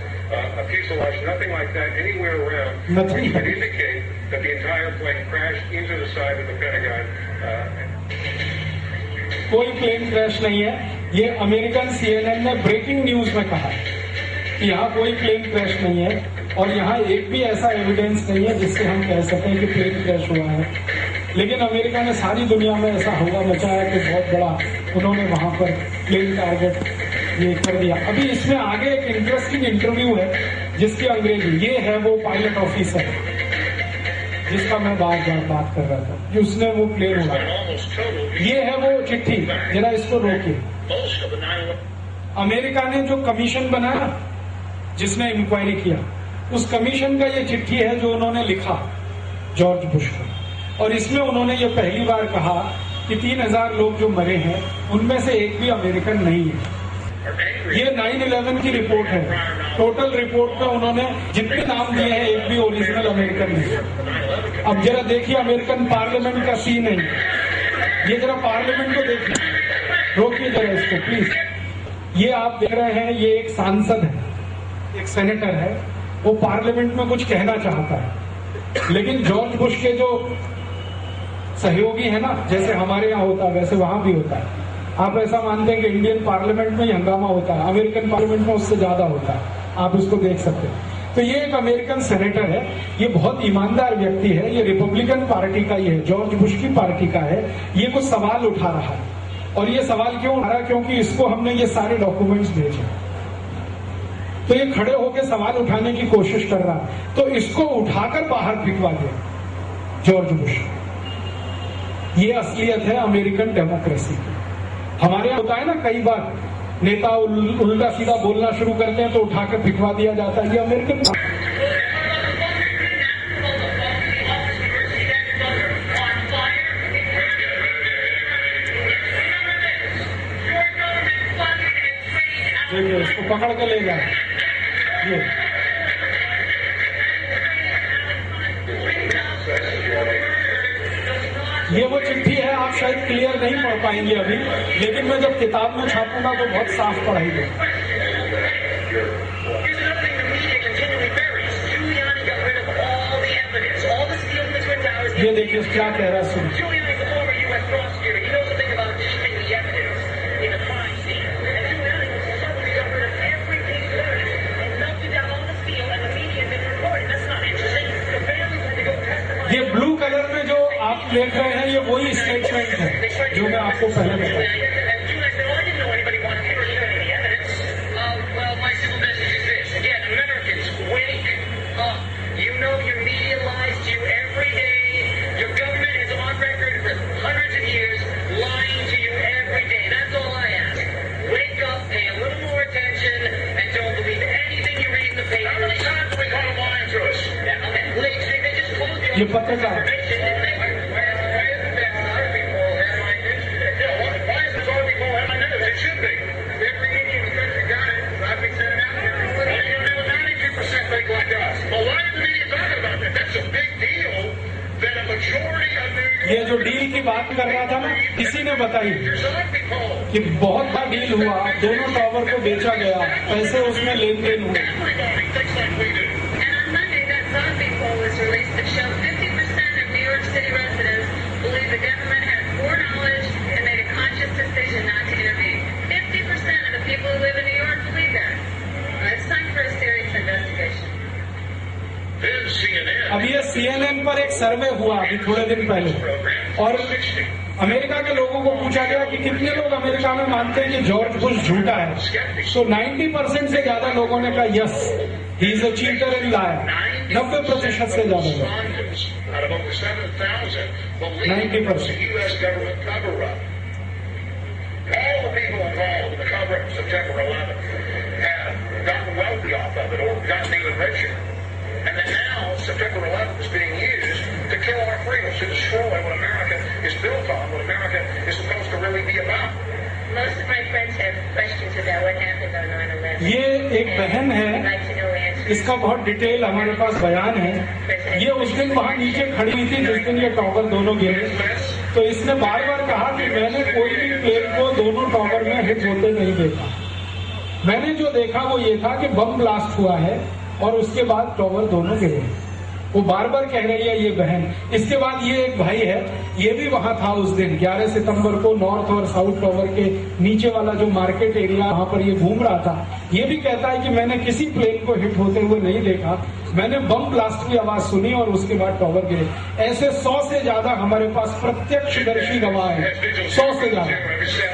[SPEAKER 4] a fuselage, nothing like that anywhere around, which would indicate that the entire plane crashed into the side of the Pentagon.
[SPEAKER 1] कोई plane crash नहीं है, ये American CNN ने breaking news में कहा कि यहाँ कोई प्लेन क्रैश नहीं है और यहाँ एक भी ऐसा एविडेंस नहीं है जिससे हम कह सकें कि प्लेन क्रैश हुआ है। लेकिन अमेरिका ने सारी दुनिया में ऐसा हवा मचाया कि बहुत बड़ा उन्होंने वहां पर प्लेन टारगेट ये कर दिया। अभी इसमें आगे एक इंटरेस्टिंग इंटरव्यू है जिसकी अंग्रेजी, ये है वो पायलट ऑफिसर जिसका मैं बार बार बात कर रहा था कि उसने वो प्लेन उड़ाया। ये है वो चिट्ठी, जरा इसको रोकिए। अमेरिका ने जो कमीशन बनाया जिसने इंक्वायरी किया, उस कमीशन का ये चिट्ठी है जो उन्होंने लिखा जॉर्ज बुश को, और इसमें उन्होंने ये पहली बार कहा कि 3000 लोग जो मरे हैं उनमें से एक भी अमेरिकन नहीं है। ये 9/11 की रिपोर्ट है, टोटल रिपोर्ट में उन्होंने जितने नाम दिए हैं एक भी ओरिजिनल अमेरिकन नहीं। अब जरा देखिए अमेरिकन पार्लियामेंट का सीन है, ये जरा पार्लियामेंट को देखिए, रोकिए जरा इसको प्लीज। ये आप देख रहे हैं, ये एक सांसद है, एक सेनेटर है, वो पार्लियामेंट में कुछ कहना चाहता है, लेकिन जॉर्ज बुश के जो सहयोगी है ना, जैसे हमारे यहाँ होता है वैसे वहां भी होता है। आप ऐसा मानते हैं कि इंडियन पार्लियामेंट में ही हंगामा होता है, अमेरिकन पार्लियामेंट में उससे ज्यादा होता है, आप इसको देख सकते हैं। तो ये एक अमेरिकन सेनेटर है, ये बहुत ईमानदार व्यक्ति है, ये रिपब्लिकन पार्टी का ही है, जॉर्ज बुश की पार्टी का है। ये कुछ सवाल उठा रहा है, और ये सवाल क्यों उठा रहा है? क्योंकि इसको हमने ये सारे डॉक्यूमेंट्स भेजे, तो ये खड़े होकर सवाल उठाने की कोशिश कर रहा है, तो इसको उठाकर बाहर फेंकवा दिया जॉर्ज बुश। ये असलियत है अमेरिकन डेमोक्रेसी की। हमारे यहाँ होता है ना, कई बार नेता उल्टा सीधा बोलना शुरू करते हैं तो उठाकर फेंकवा दिया जाता है, ये अमेरिकन। देखिए इसको पकड़ के ले जाए, ये वो चिट्ठी है, आप शायद क्लियर नहीं पढ़ पाएंगे अभी, लेकिन मैं जब किताब में छापूंगा तो बहुत साफ पढ़ाई। ये देखिए क्या कह रहा है सुन।
[SPEAKER 2] Giuliani is a former U.S. prosecutor. He knows a thing about shifting the evidence in a crime scene. And Giuliani was suddenly covered of every piece of evidence and melted down on the steel, and the media didn't report it. That's not interesting. The families had to go testify.
[SPEAKER 1] ये blue colour में जो आप देख रहे हैं ये वही statement है जो मैं आपको पहले बताया।
[SPEAKER 2] And Giuliani said, "Oh, I didn't know anybody wanted to hear any evidence." Well, my simple message is this: again, Americans, wake up. You know your media lies to you every day. Your government is on record for hundreds of years lying to you every day. That's all I ask. Wake up, pay a little more attention, and don't believe anything you read in the paper. How many times have we caught them lying to us? Yeah, okay. They just closed the
[SPEAKER 1] ये पत्रकार
[SPEAKER 2] why isn't that other people have my interest? Yeah, why isn't other people have my interest? It should be. Every Indian in the country got it. I've been sending out here. They were 93% think like us. Well, why is the media talking about that? That's a big deal that a majority of New York...
[SPEAKER 1] ये जो deal की बात कर रहा था ना, किसी ने बताई कि बहुत बड़ा डील हुआ, दोनों टावर को बेचा गया, पैसे उसमें लेन देन हुए।
[SPEAKER 2] Everybody thinks like we do.
[SPEAKER 3] And on Monday, that zombie poll was released that showed 50% of New York City residents believe the government had foreknowledge and made a conscious decision not to intervene. 50% of the people who live in New York believe that. It's time for a serious investigation.
[SPEAKER 2] Then CNN...
[SPEAKER 1] अब ये CNN पर एक सर्वे हुआ अभी थोड़े दिन पहले, और अमेरिका के लोगों को पूछा गया कि कितने लोग अमेरिका में मानते हैं कि जॉर्ज बुश झूठा है। तो 90% से ज्यादा लोगों ने कहा yes, he is a cheater and liar. 90% से ज्यादा लोग,
[SPEAKER 2] out of over 7,000 believe
[SPEAKER 1] 90%.
[SPEAKER 2] the U.S. government cover-up. All the people involved in the cover-up of September 11th have gotten wealthy off of it or gotten even richer. And then now, September 11th is being used to kill our freedoms, to destroy what America is built on, what America is supposed to really be about.
[SPEAKER 3] Most of my friends have questions about what happened on 9/11.
[SPEAKER 1] ये एक बहन
[SPEAKER 3] I'd
[SPEAKER 1] है,
[SPEAKER 3] like to know answers.
[SPEAKER 1] इसका बहुत detail हमारे पास बयान है। ये उस दिन वहां नीचे खड़ी हुई थी जिस दिन ये टॉवर दोनों गिरे, तो इसने बार बार कहा कि मैंने कोई भी प्लेन को दोनों टॉवर में हिट होते नहीं देखा। मैंने जो देखा वो ये था कि बम ब्लास्ट हुआ है और उसके बाद टॉवर दोनों गिरे। वो बार बार कह रही है ये बहन। इसके बाद ये एक भाई है, ये भी वहां था उस दिन 11 सितंबर को नॉर्थ और साउथ टॉवर के नीचे वाला जो मार्केट एरिया, वहां पर ये घूम रहा था। ये भी कहता है कि मैंने किसी प्लेन को हिट होते हुए नहीं देखा, मैंने बम ब्लास्ट की आवाज सुनी और उसके बाद टॉवर गिरे। ऐसे 100 से ज्यादा हमारे पास प्रत्यक्षदर्शी गवाह है, 100 से ज्यादा,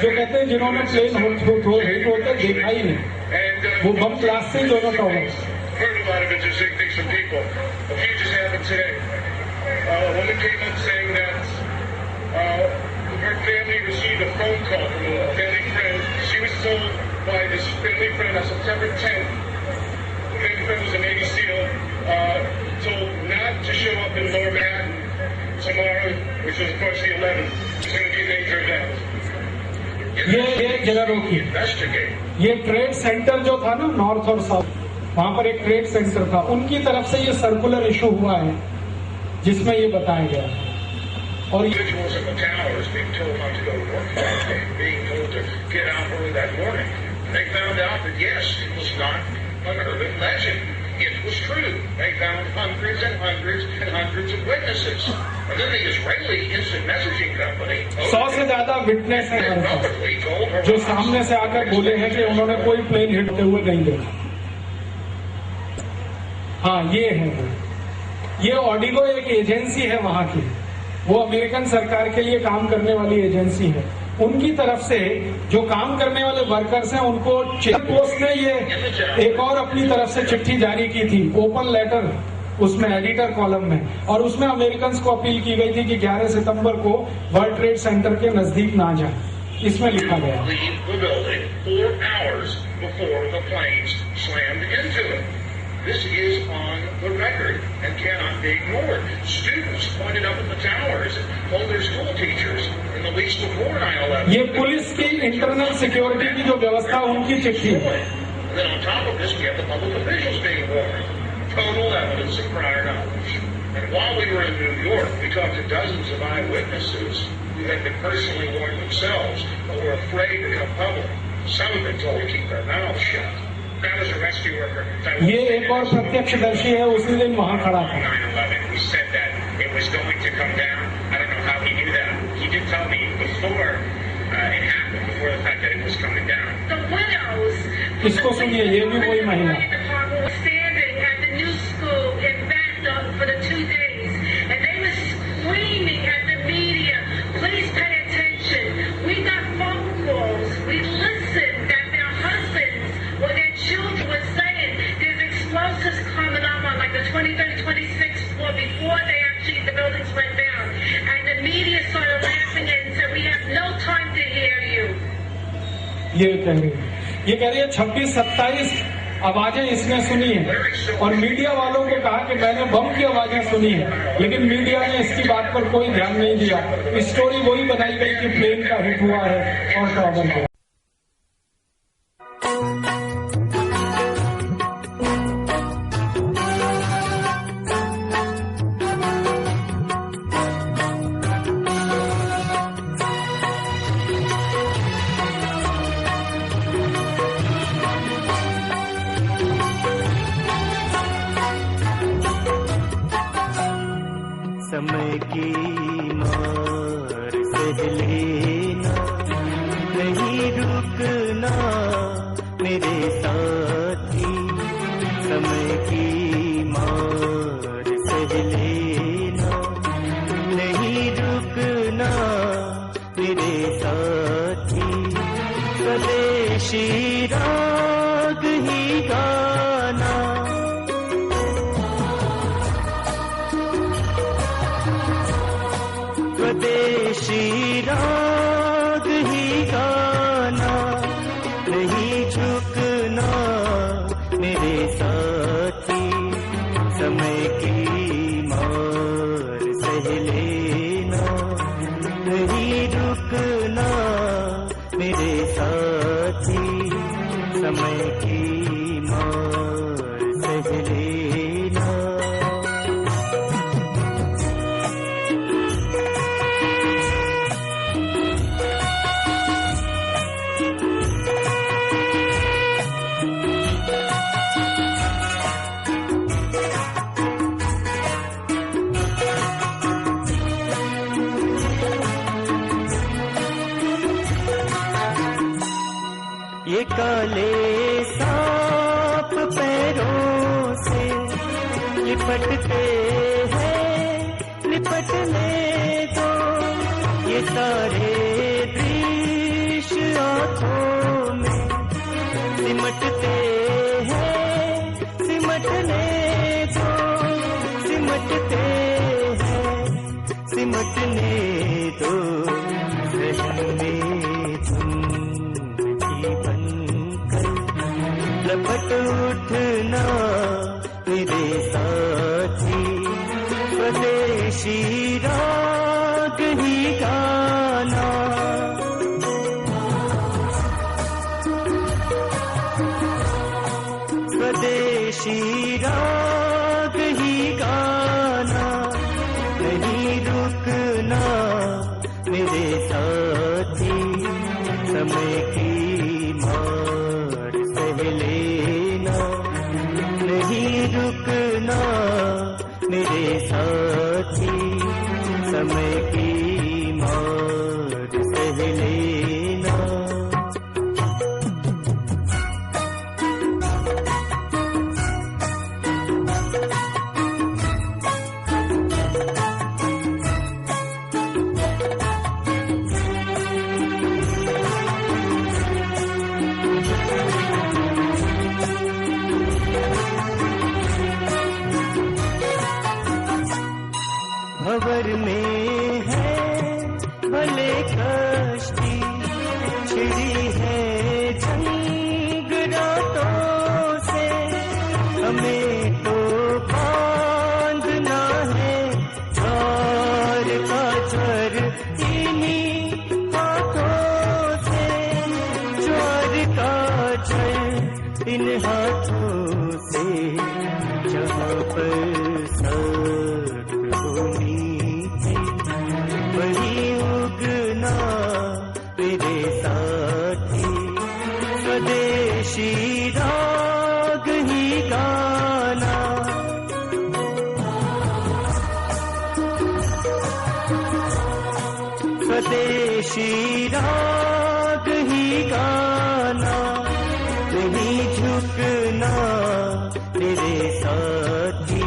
[SPEAKER 1] जो कहते हैं जिन्होंने प्लेन हिट होते देखा ही नहीं, वो बम ब्लास्ट से दोनों tower.
[SPEAKER 2] Heard a lot of interesting things from people. A few just happened today. A woman came up saying that her family received a phone call from a family friend. She was told by this family friend on September 10th. The family friend was a Navy SEAL, told not to show up in Lower Manhattan tomorrow, which was of course the 11th. It's going to be a major event.
[SPEAKER 1] ये जगह रोकी,
[SPEAKER 2] Investigate.
[SPEAKER 1] ये trade centre जो था ना north और south, वहां पर एक ट्रेड सेंटर था, उनकी तरफ से ये सर्कुलर इशू हुआ है जिसमें ये बताया गया। और
[SPEAKER 2] Individuals in the towers being told not to go to work that day, being told to get out early that morning. They found out that yes, it was not an urban legend. It was true. They found hundreds and hundreds and hundreds of witnesses. And then the Israeli instant messaging company
[SPEAKER 1] 100 से ज्यादा witness है हमारे पास,
[SPEAKER 2] publicly told her
[SPEAKER 1] जो सामने से आकर बोले हैं कि उन्होंने कोई प्लेन हिट होते हुए नहीं देखा। हाँ, ये है वो। ये ऑडिगो एक एजेंसी है वहां की, वो अमेरिकन सरकार के लिए काम करने वाली एजेंसी है। उनकी तरफ से जो काम करने वाले वर्कर्स हैं उनको चेक पोस्ट ने ये एक और अपनी तरफ से चिट्ठी जारी की थी, ओपन लेटर, उसमें एडिटर कॉलम में, और उसमें अमेरिकन को अपील की गई थी कि 11 सितंबर को वर्ल्ड ट्रेड सेंटर के नजदीक ना जाए। इसमें लिखा गया
[SPEAKER 2] leave the building 4 hours before the planes slammed into it. This is on the record and cannot be ignored. Students pointed up at the towers and told their school teachers in the weeks before 9/11.
[SPEAKER 1] ये police की internal security की जो व्यवस्था, उनकी चिट्ठी है।
[SPEAKER 2] And then on top of this, we have the public officials being warned. Total evidence of prior knowledge. And while we were in New York, we talked to dozens of eyewitnesses who had been personally warned themselves, but were afraid to come public. Some have been told to keep their mouths shut. That was a rescue worker.
[SPEAKER 1] ये एक और प्रत्यक्षदर्शी है, उसी दिन वहां खड़ा था।
[SPEAKER 2] 9/11, we said that it was going to to come down. I don't know how he knew that. He did tell me before it happened, before the fact that it was coming down.
[SPEAKER 3] The widows.
[SPEAKER 1] इसको सुनिए, ये भी वही महिला.
[SPEAKER 3] Were standing at the new school in Bethel for the 2 days, and they were screaming at the media, "Please pay attention." We got phone calls. We listened that their husbands or their children were saying there's explosives coming up on like the 23rd, 26th floor before the buildings went down. And the media started laughing and said, "We have no time to hear you."
[SPEAKER 1] ये कह रही है 26-27 आवाजें इसने सुनी है और media वालों को कहा कि मैंने बम की आवाजें सुनी है, लेकिन मीडिया ने इसकी बात पर कोई ध्यान नहीं दिया. स्टोरी वही बनाई गई कि प्लेन का हिट हुआ है और टॉवर हुआ.
[SPEAKER 5] समय की मार सह लेना, नहीं रुकना मेरे साथी. समय की मार सह लेना, नहीं रुकना मेरे साथी. स्वदेशी राग ही गाना, स्वदेशी राग ही गाना, नहीं झुकना मेरे साथी. समय की मार सह लेना, नहीं रुकना मेरे साथी. समय की मार सह लेना. ये काले सांप पैरों से लिपटते हैं, लिपटने दो. ये सारे दृश्य आँखों में सिमटते हैं, सिमटने दो. सिमटते हैं, सिमटने दो. सहन में लपट उठना मेरे साथी. स्वदेशी राग ही गाना, स्वदेशी राग ही गाना, नहीं रुकना मेरे साथी. समय की मार सह लेना, नहीं रुकना मेरे साथी. समय की मार सह लेना. भंवर में है भले कश्ती, छिड़ी है जंग रातों से. हमें तो बांधना है ज्वार का जर इन्हीं हाथों से. ज्वार का जर इन हाथों से, जहाँ पर वही उगना मेरे साथी. स्वदेशी राग ही गाना, स्वदेशी राग ही गाना, नहीं झुकना मेरे साथी,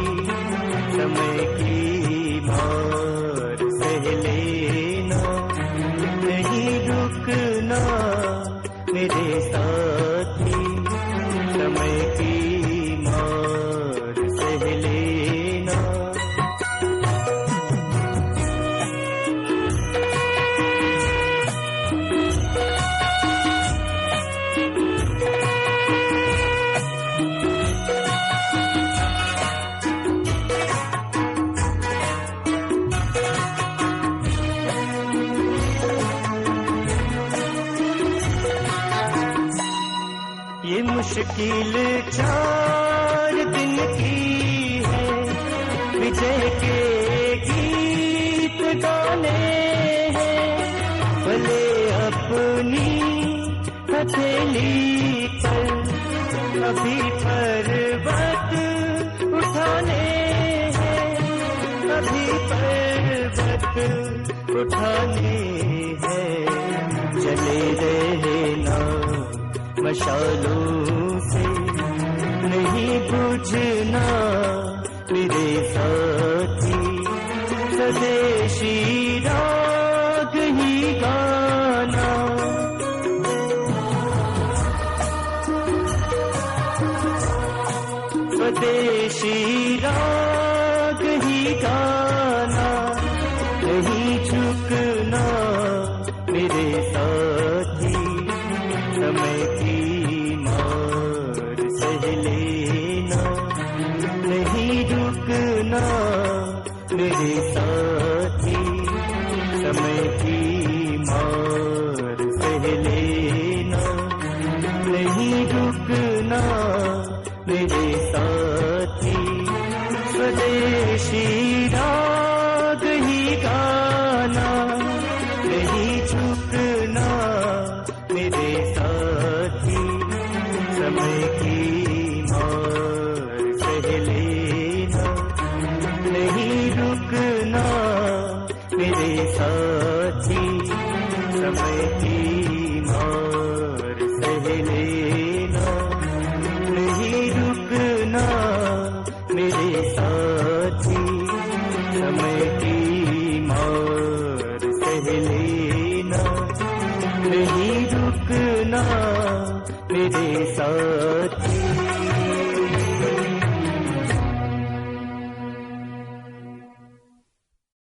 [SPEAKER 5] समय की मार सह लेना, नहीं रुकना मेरे साथी, समय की मार सह लेना। ये मुश्किल 4 दिन की है, विजय के गीत गाने हैं, भले अपनी हथेली पर अभी पर्वत उठाने हैं, अभी पर्वत उठाने हैं, चले रहना मशालों से, नहीं बुझना मेरे साथी, स्वदेशी राग ही गाना। स्वदेशी राग ही गाना, नहीं झुकना मेरे साथी, समय की मार सह लेना, नहीं रुकना मेरे साथी, समय की मार सह लेना, नहीं रुकना मेरे साथी, स्वदेशी राग ही गाना, नहीं झुकना मेरे साथी, समय की मार सह लेना, नहीं रुकना मेरे साथी, समय की मार सह लेना, नहीं रुकना मेरे साथी, समय की मार सह लेना, नहीं रुकना मेरे साथी।